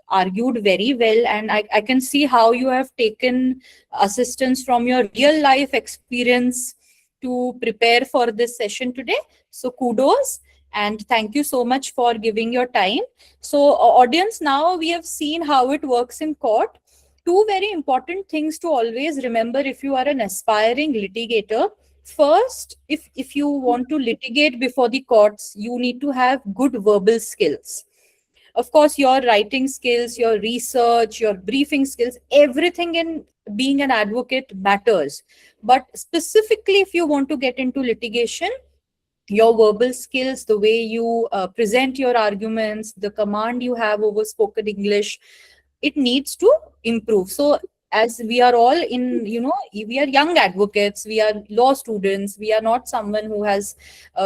argued very well, and I can see how you have taken assistance from your real life experience to prepare for this session today. So kudos, and thank you so much for giving your time. So audience, now we have seen how it works in court. Two very important things to always remember if you are an aspiring litigator. First, if you want to litigate before the courts, you need to have good verbal skills. Of course, your writing skills, your research, your briefing skills, everything in being an advocate matters. But specifically, if you want to get into litigation, your verbal skills, the way you present your arguments, the command you have over spoken English, it needs to improve. So as we are all we are young advocates, we are law students, we are not someone who has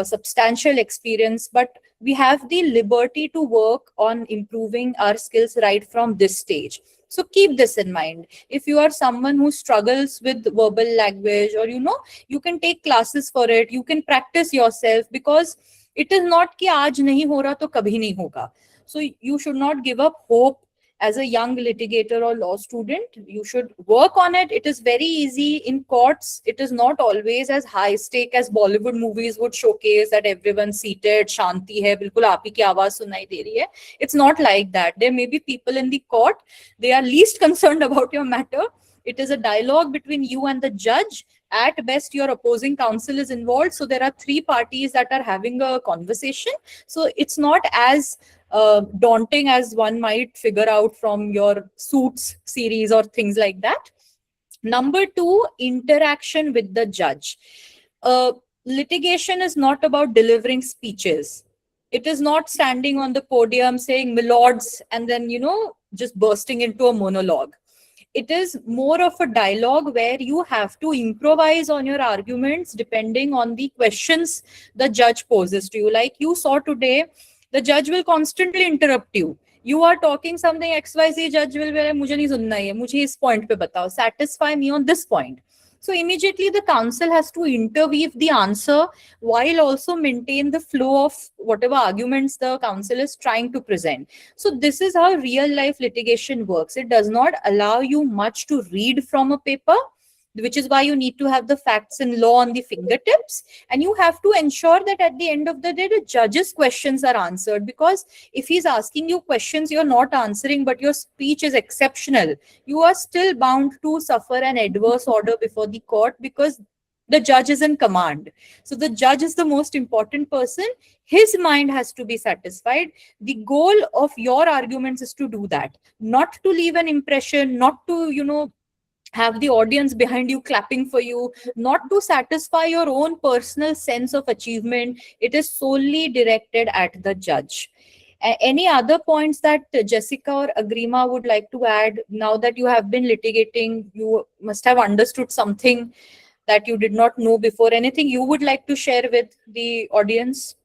substantial experience, but we have the liberty to work on improving our skills right from this stage. So keep this in mind. If you are someone who struggles with verbal language, or you can take classes for it, you can practice yourself, because it is not ki aaj nahi ho raha to kabhi nahi hoga. So you should not give up hope. As a young litigator or law student, you should work on it. It is very easy in courts. It is not always as high stake as Bollywood movies would showcase, that everyone seated, shanti hai, bilkul aap hi ki awaaz sunai de rahi hai. It's not like that. There may be people in the court, they are least concerned about your matter. It is a dialogue between you and the judge. At best, your opposing counsel is involved. So there are three parties that are having a conversation. So it's not as daunting as one might figure out from your Suits series or things like that. Number two, interaction with the judge. Litigation is not about delivering speeches. It is not standing on the podium saying "milords" and then just bursting into a monologue. It is more of a dialogue where you have to improvise on your arguments depending on the questions the judge poses to you. Like you saw today, the judge will constantly interrupt you. You are talking something XYZ, judge will be like, "Mujhe nahi sunna hai, mujhe is point pe batao, satisfy me on this point." So immediately the counsel has to interweave the answer while also maintain the flow of whatever arguments the counsel is trying to present. So this is how real life litigation works. It does not allow you much to read from a paper, which is why you need to have the facts and law on the fingertips. And you have to ensure that at the end of the day, the judge's questions are answered. Because if he's asking you questions you're not answering, but your speech is exceptional, you are still bound to suffer an adverse order before the court, because the judge is in command. So the judge is the most important person. His mind has to be satisfied. The goal of your arguments is to do that, not to leave an impression, not to, have the audience behind you clapping for you, not to satisfy your own personal sense of achievement. It is solely directed at the judge. Any other points that Jessica or Agrima would like to add? Now that you have been litigating, you must have understood something that you did not know before. Anything you would like to share with the audience?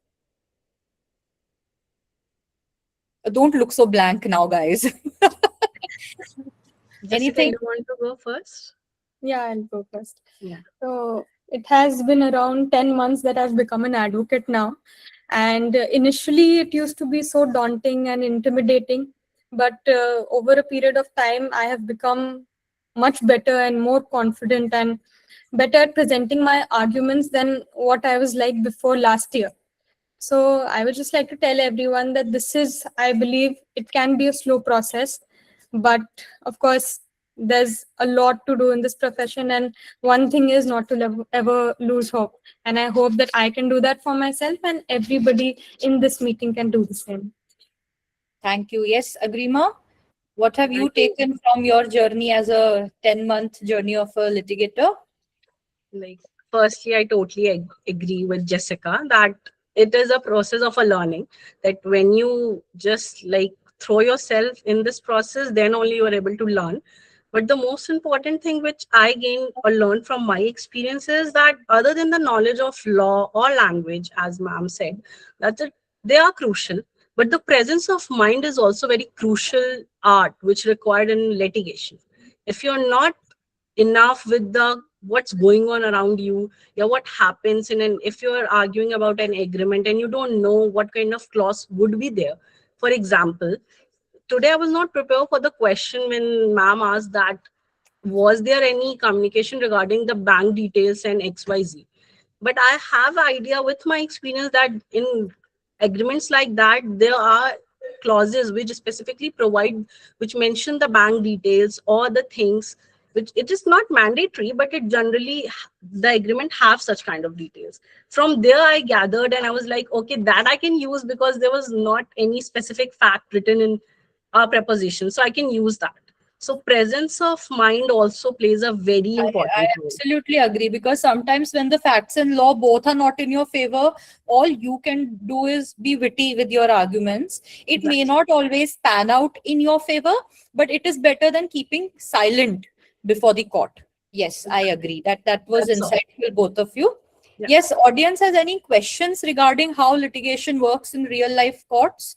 Don't look so blank now, guys. Jessica, Anything? you want to go first? Yeah, I'll go first. Yeah. So it has been around 10 months that I've become an advocate now. And initially, it used to be so daunting and intimidating. But over a period of time, I have become much better and more confident and better at presenting my arguments than what I was like before last year. So I would just like to tell everyone that this is, I believe, it can be a slow process, but of course, there's a lot to do in this profession. And one thing is not to ever lose hope. And I hope that I can do that for myself and everybody in this meeting can do the same. Thank you. Yes, Agrima, what have you I think- taken from your journey as a 10-month journey of a litigator? Like, firstly, I totally agree with Jessica that it is a process of a learning, that when you just like throw yourself in this process, then only you are able to learn. But the most important thing which I gained or learned from my experience is that other than the knowledge of law or language, as ma'am said, that they are crucial. But the presence of mind is also very crucial art which required in litigation. If you're not enough with the what's going on around you, yeah, what happens in an, if you're arguing about an agreement and you don't know what kind of clause would be there. For example, today I was not prepared for the question when ma'am asked that was there any communication regarding the bank details and XYZ. But I have idea with my experience that in agreements like that there are clauses which specifically provide, which mention the bank details or the things which it is not mandatory, but it generally the agreement have such kind of details. From there I gathered and I was like, okay, that I can use because there was not any specific fact written in our preposition, so I can use that. So presence of mind also plays a very I important role. absolutely agree, because sometimes when the facts and law both are not in your favor, all you can do is be witty with your arguments. It may Exactly. not always pan out in your favor, but it is better than keeping silent before the court. Yes, I agree. That was That's all. insightful, both of you. Yeah. Yes, audience has any questions regarding how litigation works in real life courts?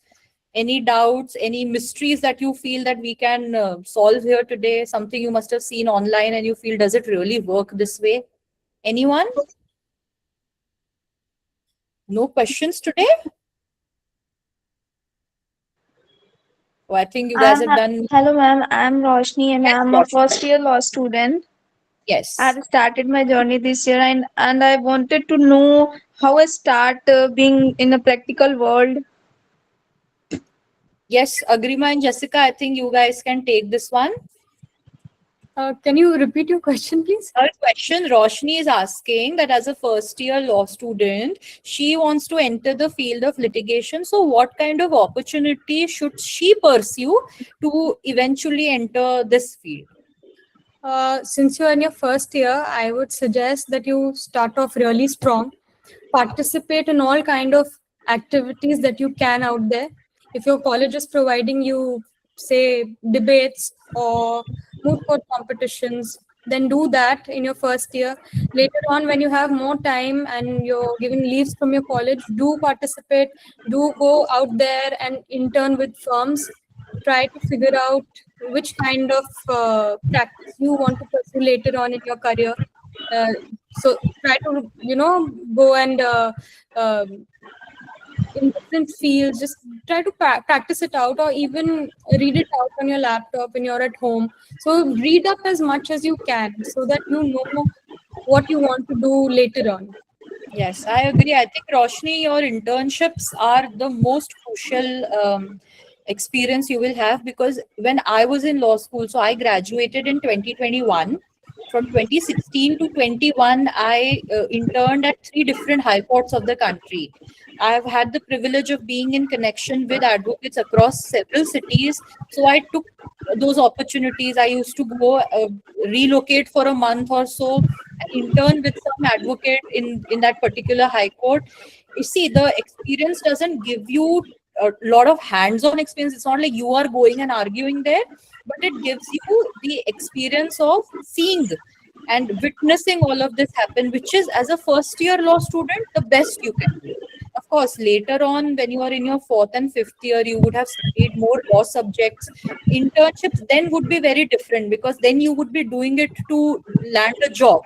Any doubts, any mysteries that you feel that we can solve here today? Something you must have seen online and you feel, does it really work this way? Anyone? No questions today? Oh, I think you guys have done. Hello, ma'am. I'm Roshni and Yes, I'm a Roshni. first year law student. Yes. I've started my journey this year and I wanted to know how I start being in a practical world. Yes, Agrima and Jessica, I think you guys can take this one. Can you repeat your question, please? Her question, Roshni is asking that as a first year law student, she wants to enter the field of litigation. So what kind of opportunity should she pursue to eventually enter this field? Since you're in your first year, I would suggest that you start off really strong. Participate in all kind of activities that you can out there. If your college is providing you, say, debates or moot court competitions, then do that in your first year. Later on, when you have more time and you're given leaves from your college, do participate, do go out there and intern with firms. Try to figure out which kind of practice you want to pursue later on in your career. So try to, go and in different fields, just try to practice it out, or even read it out on your laptop when you're at home. So read up as much as you can so that you know what you want to do later on. Yes, I agree. I think, Roshni, your internships are the most crucial experience you will have, because when I was in law school, so I graduated in 2021. From 2016 to 21, I interned at 3 different high courts of the country. I have had the privilege of being in connection with advocates across several cities. So I took those opportunities. I used to go relocate for a month or so, intern with some advocate in that particular high court. You see, the experience doesn't give you a lot of hands-on experience. It's not like you are going and arguing there, but it gives you the experience of seeing and witnessing all of this happen, which is, as a first year law student, the best you can do. Of course, later on, when you are in your fourth and fifth year, you would have studied more law subjects. Internships then would be very different, because then you would be doing it to land a job.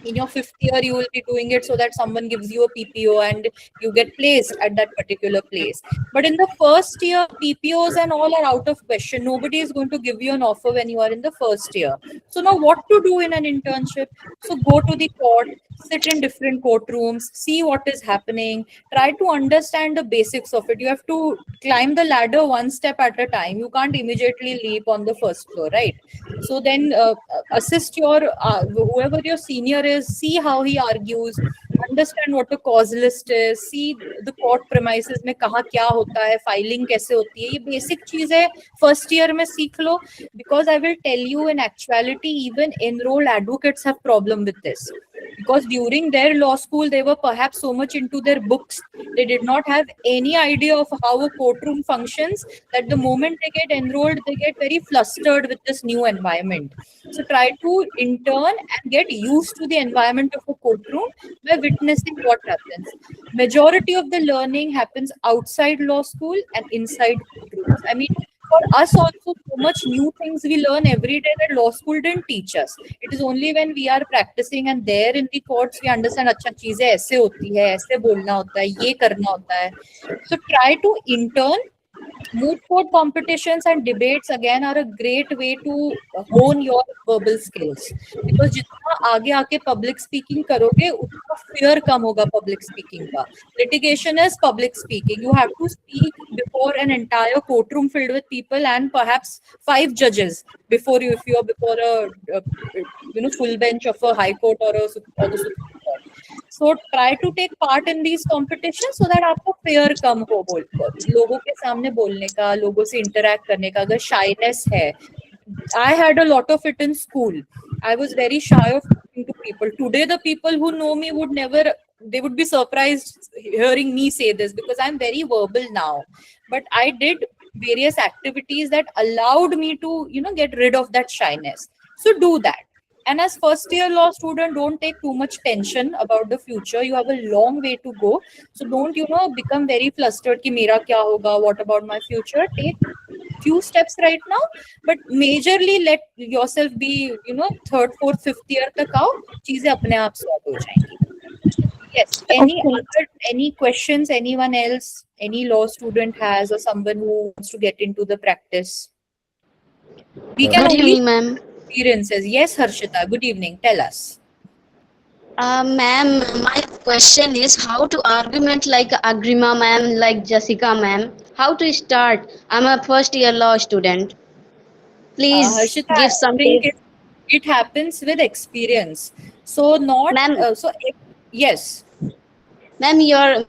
In your fifth year, you will be doing it so that someone gives you a PPO and you get placed at that particular place. But in the first year, PPOs and all are out of question. Nobody is going to give you an offer when you are in the first year. So now what to do in an internship? So go to the court, sit in different courtrooms, see what is happening, try to understand the basics of it. You have to climb the ladder one step at a time. You can't immediately leap on the first floor, right? So then assist your whoever your senior is, see how he argues, understand what the cause list is, see the court premises में कहाँ क्या होता है, filing कैसे होती है, ये basic चीजें first year में सीख लो. Because I will tell you, in actuality, even enrolled advocates have problem with this. Because during their law school, they were perhaps so much into their books, they did not have any idea of how a courtroom functions, that the moment they get enrolled, they get very flustered with this new environment. So try to intern and get used to the environment of a courtroom by witnessing what happens. Majority of the learning happens outside law school and inside courtrooms. I mean, for us also, so much new things we learn every day that law school didn't teach us. It is only when we are practicing and there in the courts we understand, अच्छा चीजें ऐसे होती है, ऐसे बोलना होता है, ये करना होता है. So try to intern. Moot court competitions and debates again are a great way to hone your verbal skills, because जितना आगे आके public speaking करोगे उतना fear कम होगा public speaking का. Litigation is public speaking. You have to speak before an entire courtroom filled with people and perhaps 5 judges before you, if you are before a full bench of a high court or the Supreme Court. So try to take part in these competitions so that आपको fear कम हो लोगों के सामने बोलने का, लोगों से interact करने का. अगर shyness है, I had a lot of it in school. I was very shy of talking to people. Today, the people who know me would never, they would be surprised hearing me say this, because I'm very verbal now. But I did various activities that allowed me to, get rid of that shyness. So do that. And as first year law student, don't take too much tension about the future. You have a long way to go. So don't, become very flustered ki mera kya hoga, what about my future? Take few steps right now, but majorly let yourself be, third, fourth, fifth year tak aao, cheeze apne aap solve ho jayenge. Yes. Any questions anyone else, any law student has, or someone who wants to get into the practice? We can Good only evening, ma'am. experiences. Yes, Harshita, good evening. Tell us. Ma'am, my question is how to argument like Agrima ma'am, like Jessica ma'am. How to start? I'm a first year law student. Please Harshita, give I some think tips. it happens with experience. So not, Ma'am, yes. ma'am, your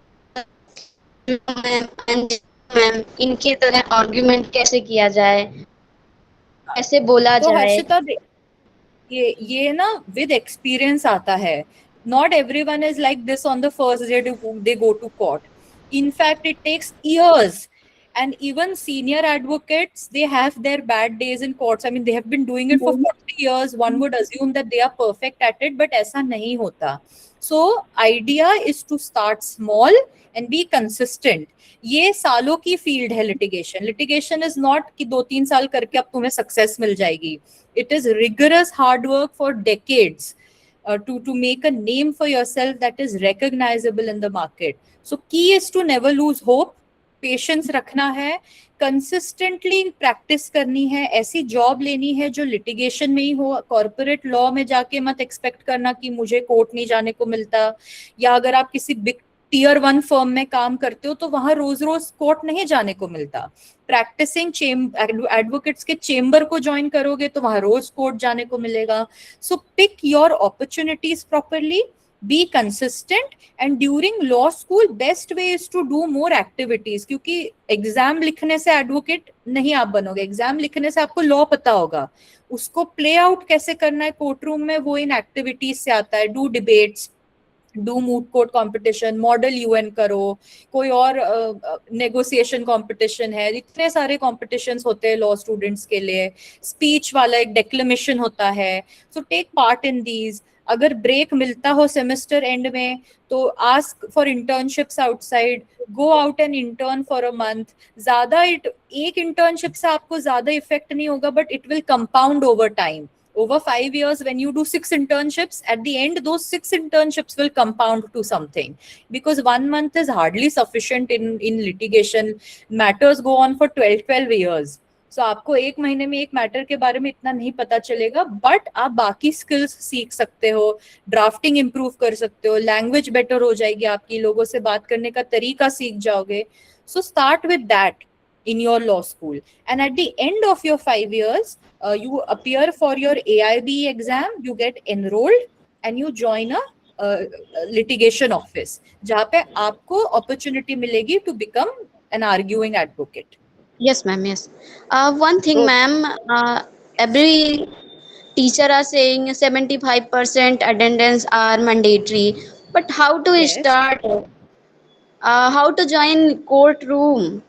ma'am and ma'am इनके तरह argument कैसे किया जाए? कैसे बोला तो जाए? हर्षिता, ये ना with experience आता है. Not everyone is like this on the first day they go to court. In fact, it takes years. And even senior advocates, they have their bad days in courts. I mean, they have been doing it for 40 years. One would assume that they are perfect at it, but ऐसा नहीं होता. So, idea is to start small and be consistent. ये सालों की field है litigation. Litigation is not कि 2-3 साल करके अब तुम्हें success मिल जाएगी. It is rigorous hard work for decades to make a name for yourself that is recognizable in the market. So key is to never lose hope. Patience रखना है, consistently practice करनी है, ऐसी जॉब लेनी है जो litigation में ही हो. कॉर्पोरेट लॉ में जाके मत एक्सपेक्ट करना कि मुझे कोर्ट नहीं जाने को मिलता, या अगर आप किसी बिग टियर 1 फर्म में काम करते हो तो वहां रोज रोज कोर्ट नहीं जाने को मिलता. प्रैक्टिसिंग एडवोकेट्स के चेंबर को ज्वाइन करोगे तो वहां रोज कोर्ट जाने को मिलेगा. So pick your opportunities properly, be consistent, and during law school best way is to do more activities, क्योंकि एग्जाम लिखने से एडवोकेट नहीं आप बनोगे, एग्जाम लिखने से आपको लॉ पता होगा, उसको प्ले आउट कैसे करना है कोर्ट रूम में वो इन एक्टिविटीज से आता है। Do debates, do moot court competition, model UN करो, कोई और नेगोशिएशन कंपटीशन है, इतने सारे कॉम्पिटिशन्स होते हैं लॉ स्टूडेंट्स के लिए, स्पीच वाला एक डेक्लेमेशन होता है, so take part in these. अगर ब्रेक मिलता हो सेमेस्टर एंड में तो ask for internships outside, go out and intern for a month. ज्यादा एक इंटर्नशिप से आपको ज्यादा इफेक्ट नहीं होगा, but it will compound over time. Over 5 years, when you do 6 internships, at the end, those 6 internships will compound to something. Because 1 month is hardly sufficient in litigation. Matters go on for 12 years. So आपको एक महीने में एक matter के बारे में इतना नहीं पता चलेगा, बट आप बाकी स्किल्स सीख सकते हो, ड्राफ्टिंग इंप्रूव कर सकते हो, लैंग्वेज बेटर हो जाएगी आपकी, लोगों से बात करने का तरीका सीख जाओगे. So start with that in your law school, and at the end of your 5 years, you appear for your AIB exam, you get enrolled, and you join a litigation office, जहाँ पे आपको opportunity मिलेगी to become an arguing advocate. Yes, ma'am. Yes. One thing, So- ma'am. Every teacher are saying 75% attendance are mandatory. But how to Yes. start? How to join courtroom?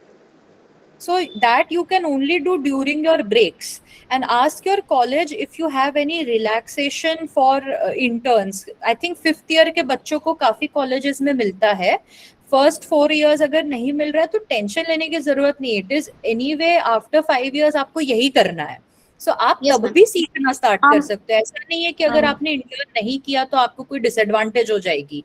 So that you can only do during your breaks, and ask your college if you have any relaxation for interns. I think 5th year के बच्चों को काफी colleges में मिलता है. First 4 years अगर नहीं मिल रहा है तो टेंशन लेने की जरूरत नहीं. It is anyway after 5 years आपको यही करना है. So आप Yes, तब ma'am. भी सीखना स्टार्ट कर Um, सकते हो. ऐसा नहीं है कि अगर आपने इंटर्न नहीं किया तो आपको कोई डिसएडवांटेज हो जाएगी.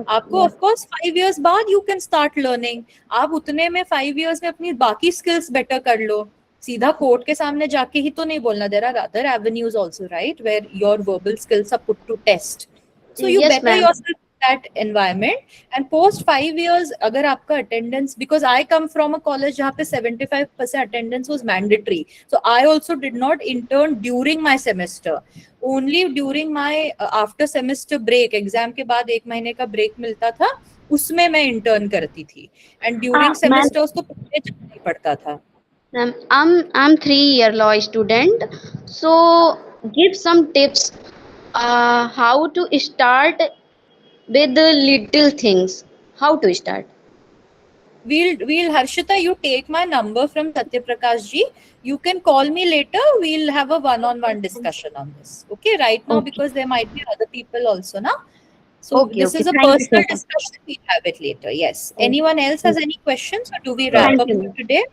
आपको ऑफ कोर्स 5 years बाद यू कैन स्टार्ट लर्निंग. आप उतने में 5 years में अपनी बाकी स्किल्स बेटर कर लो. सीधा कोर्ट के सामने जाके ही तो नहीं बोलना. There are other avenues also, right, where your verbal skills are put to test. So you Yes, better ma'am. yourself in that environment, and post 5 years अगर आपका attendance, because I come from a college जहाँ पे 75% attendance was mandatory, so I also did not intern during my semester. Only during my after semester break, exam के बाद एक महीने का break मिलता था, उसमें मैं intern करती थी, and during ma'am. semesters तो पढ़ने जाना ही पड़ता था. Ma'am, I'm 3-year law student. So give some tips. How to start with the little things. How to start? We'll Harshita, you take my number from Satya Prakash ji. You can call me later. We'll have a one-on-one discussion on this. Okay, right now, Okay. because there might be other people also now. So Okay, this okay. is a Thank you, personal sir. discussion. We'll have it later. Yes. Okay. Anyone else has any questions, or do we wrap Thank up you, for ma'am. today?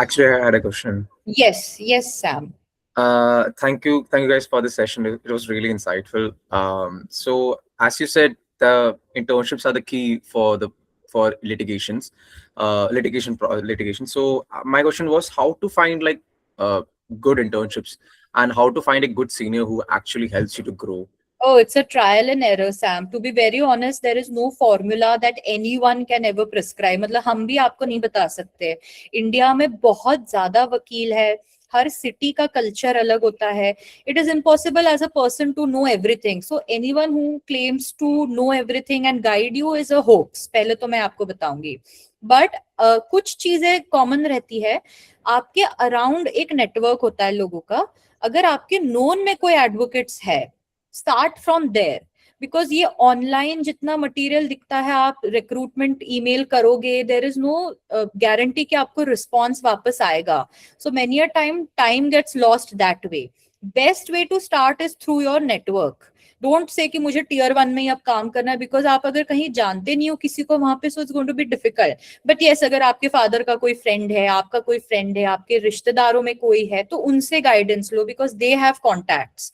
Actually, I had a question. Yes, Sam. Thank you guys for this session. It was really insightful. So as you said, the internships are the key for litigation. So my question was how to find like good internships and how to find a good senior who actually helps you to grow. Oh, it's a trial and error, Sam. To be very honest, there is no formula that anyone can ever prescribe. मतलब हम भी आपको नहीं बता सकते. India में बहुत ज्यादा वकील है. हर सिटी का कल्चर अलग होता है. It is impossible as a person to know everything. So anyone who claims to know everything and guide you is a hoax. पहले तो मैं आपको बताऊंगी. But कुछ चीजें कॉमन रहती है. आपके अराउंड एक नेटवर्क होता है लोगों का. अगर आपके नोन में कोई एडवोकेट्स है, स्टार्ट फ्रॉम देयर. बिकॉज ये ऑनलाइन जितना मटेरियल दिखता है, आप रिक्रूटमेंट ईमेल करोगे, देयर इज नो गारंटी कि आपको रिस्पॉन्स वापस आएगा. So many a time gets lost that way. Best way to start is through your network. Don't say कि मुझे टियर 1 में ही अब काम करना है, बिकॉज आप अगर कहीं जानते नहीं हो किसी को वहां पे, so it's going to be difficult. But yes, अगर आपके फादर का कोई फ्रेंड है, आपका कोई फ्रेंड है, आपके रिश्तेदारों में कोई है, तो उनसे guidance low, because they have contacts.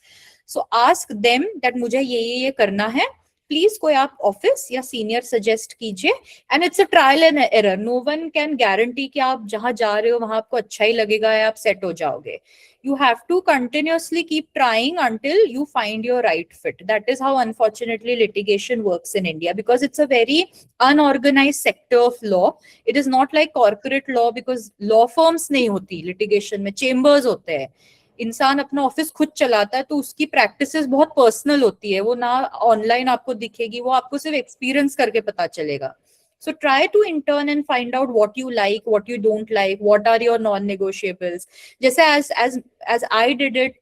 So ask them that मुझे ये करना है, प्लीज कोई आप ऑफिस या सीनियर सजेस्ट कीजिए. And it's a trial and error. No one can guarantee कि आप जहां जा रहे हो वहां आपको अच्छा ही लगेगा या आप सेट हो जाओगे. You have to continuously keep trying until you find your right fit. That is how unfortunately litigation works in India, because it's a very unorganized sector of law. It is not like corporate law, because law firms नहीं होती litigation में, chambers होते हैं. इंसान अपना office खुद चलाता है तो उसकी प्रैक्टिसेस बहुत पर्सनल होती है, वो ना ऑनलाइन आपको दिखेगी, वो आपको सिर्फ एक्सपीरियंस करके पता चलेगा. So try to intern and find out what you like, what you don't like, what are your non-negotiables. Just as I did it,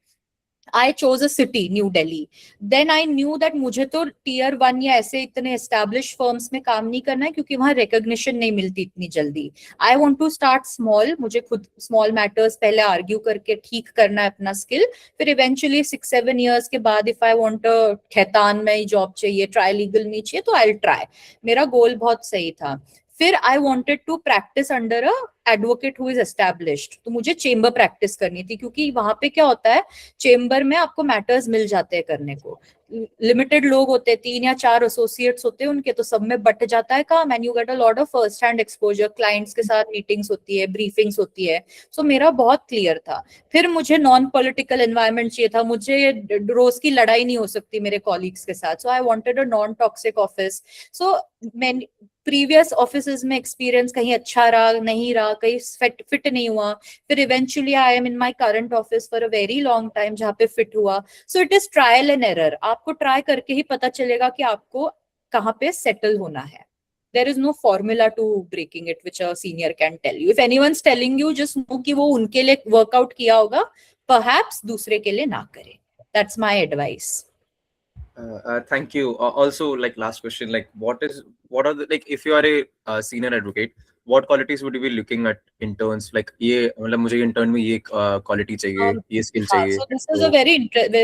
I chose a city, New Delhi. Then I knew that मुझे तो tier 1 या ऐसे इतने established firms में काम नहीं करना है क्योंकि वहाँ recognition नहीं मिलती इतनी जल्दी. I want to start small. मुझे खुद small matters पहले argue करके ठीक करना है अपना skill. फिर eventually 6-7 years के बाद if I want a Khaitan में job चाहिए, try legal नहीं चाहिए तो I'll try. मेरा goal बहुत सही था. फिर I wanted to practice under a advocate who is established, तो मुझे चेम्बर प्रैक्टिस करनी थी क्योंकि वहां पे क्या होता है, चेम्बर में आपको मैटर्स मिल जाते हैं करने को. लिमिटेड लोग होते हैं, 3 या 4 एसोसिएट्स होते हैं उनके, तो सब में बट जाता है काम and you get a lot of first hand exposure. Clients के साथ मीटिंग्स होती है, ब्रीफिंग्स होती है. सो मेरा बहुत क्लियर था. फिर मुझे नॉन पॉलिटिकल एनवायरनमेंट चाहिए था, मुझे रोज की लड़ाई नहीं हो सकती मेरे कॉलीग्स के साथ. So I wanted a non toxic office. So मैं प्रीवियस ऑफिसेज में एक्सपीरियंस कहीं अच्छा रहा, नहीं रहा, कहीं फिट नहीं हुआ. फिर eventually I am in my current office for a very long time जहाँ पे फिट हुआ. So it is trial and error. आपको ट्राई करके ही पता चलेगा कि आपको कहाँ पे सेटल होना है. There is no formula to breaking it which a senior can tell you. If anyone's telling you, just know कि वो उनके लिए वर्कआउट किया होगा, perhaps दूसरे के लिए ना करे. That's my advice. Thank you. Also, like last question, like what are the, like if you are a senior advocate, what qualities would you be looking at interns? Like ये मतलब मुझे intern में ये quality चाहिए, ये skill चाहिए. So this is a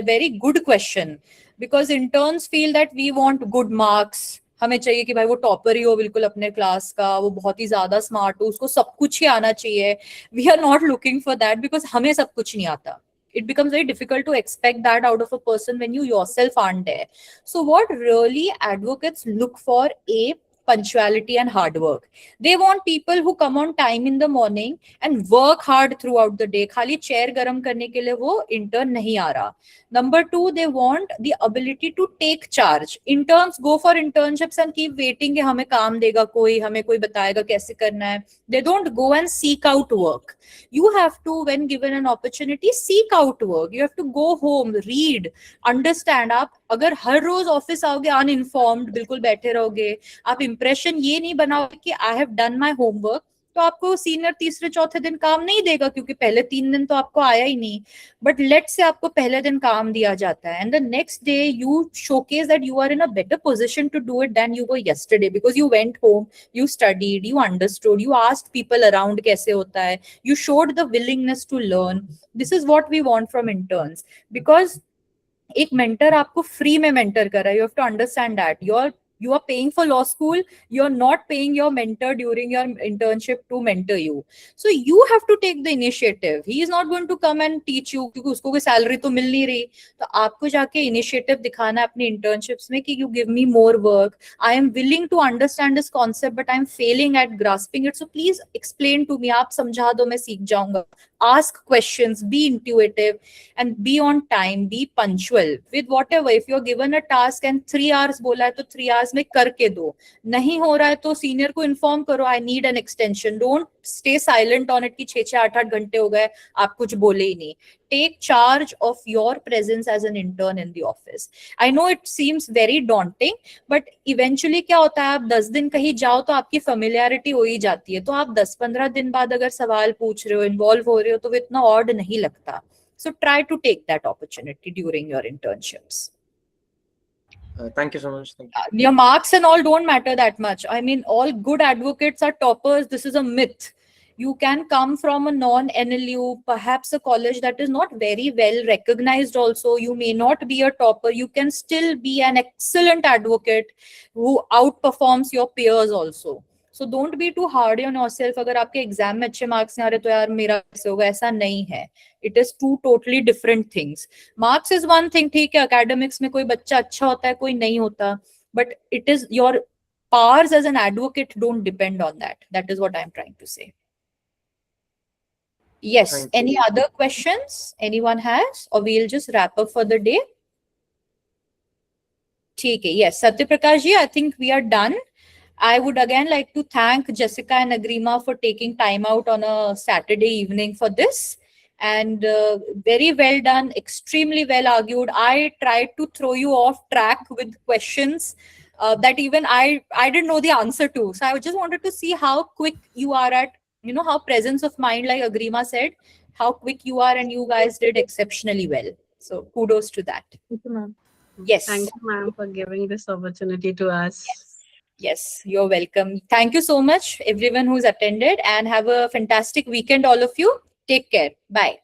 very good question because interns feel that we want good marks. हमें चाहिए कि भाई वो टॉपर ही हो बिल्कुल अपने क्लास का, वो बहुत ही ज्यादा स्मार्ट हो, उसको सब कुछ ही आना चाहिए. We are not looking for that because हमें सब कुछ नहीं आता. It becomes very difficult to expect that out of a person when you yourself aren't there. So what really advocates look for, punctuality and hard work. They want people who come on time in the morning and work hard throughout the day. खाली chair गरम करने के लिए वो intern नहीं आ रहा. Number 2, they want the ability to take charge. Interns go for internships and keep waiting कि हमें काम देगा कोई, हमें कोई बताएगा कैसे करना है. They don't go and seek out work. You have to, when given an opportunity, seek out work. You have to go home, read, understand. आप अगर हर रोज ऑफिस आओगे uninformed, बिल्कुल बैठे रहोगे, आप इंप्रेशन ये नहीं बनाओगे कि I have done my homework, तो आपको सीनियर तीसरे चौथे दिन काम नहीं देगा क्योंकि पहले 3 दिन तो आपको आया ही नहीं. बट लेट से आपको पहले दिन काम दिया जाता है and the next day you showcase that you are in a better position to do it than you were yesterday because you went home, you studied, you understood, you asked people around कैसे होता है, you showed the willingness to learn. This is what we want from interns because एक mentor आपको free में mentor कर रहा है. You have to understand that you are paying for law school, you're not paying your mentor during your internship to mentor you. So you have to take the initiative. He is not going to come and teach you क्योंकि उसको कोई salary तो मिल नहीं रही. तो आपको जाके initiative दिखाना है अपनी इंटर्नशिप्स में कि you give me more work. I am willing to understand this concept but I am failing at grasping it. So please explain to me. आप समझा दो, मैं सीख जाऊंगा. Ask questions, be intuitive and be on time, be punctual with whatever. If you're given a task and 3 hours बोला है तो 3 hours में करके दो. नहीं हो रहा है तो सीनियर को इन्फॉर्म करो, I need an extension. Don't stay silent on it कि 6-8 घंटे हो गए आप कुछ बोले ही नहीं. Take charge of your presence as an intern in the office. I know it seems very daunting, but eventually क्या होता है, आप 10 दिन कहीं जाओ तो आपकी familiarity हो ही जाती है. तो आप 10-15 दिन बाद अगर सवाल पूछ रहे हो, इन्वॉल्व हो रहे हो, तो वो इतना ऑड नहीं लगता. So try to take that opportunity during your internships. Thank you so much. Thank you. Your marks and all don't matter that much. I mean, all good advocates are toppers. This is a myth. You can come from a non-NLU, perhaps a college that is not very well recognized also. You may not be a topper. You can still be an excellent advocate who outperforms your peers also. So don't be too hard on yourself. अगर आपके exam में अच्छे marks नहीं आ रहे तो यार मेरा कैसे होगा, ऐसा नहीं है. It is two totally different things. Marks is one thing, ठीक है, academics में कोई बच्चा अच्छा होता है, कोई नहीं होता. But it is your powers as an advocate don't depend on that. That is what I'm trying to say. Yes. Thank you. Any other questions anyone has, or we'll just wrap up for the day? ठीक है. Yes, Satya Prakash ji, I think we are done. I would again like to thank Jessica and Agrima for taking time out on a Saturday evening for this. and very well done, extremely well argued. I tried to throw you off track with questions that even I didn't know the answer to. So I just wanted to see how quick you are at, how presence of mind, like Agrima said, how quick you are, and you guys did exceptionally well. So kudos to that. Thank you, ma'am. Yes. Thank you, ma'am, for giving this opportunity to us. Yes, you're welcome. Thank you so much, everyone who's attended, and have a fantastic weekend, all of you. Take care. Bye.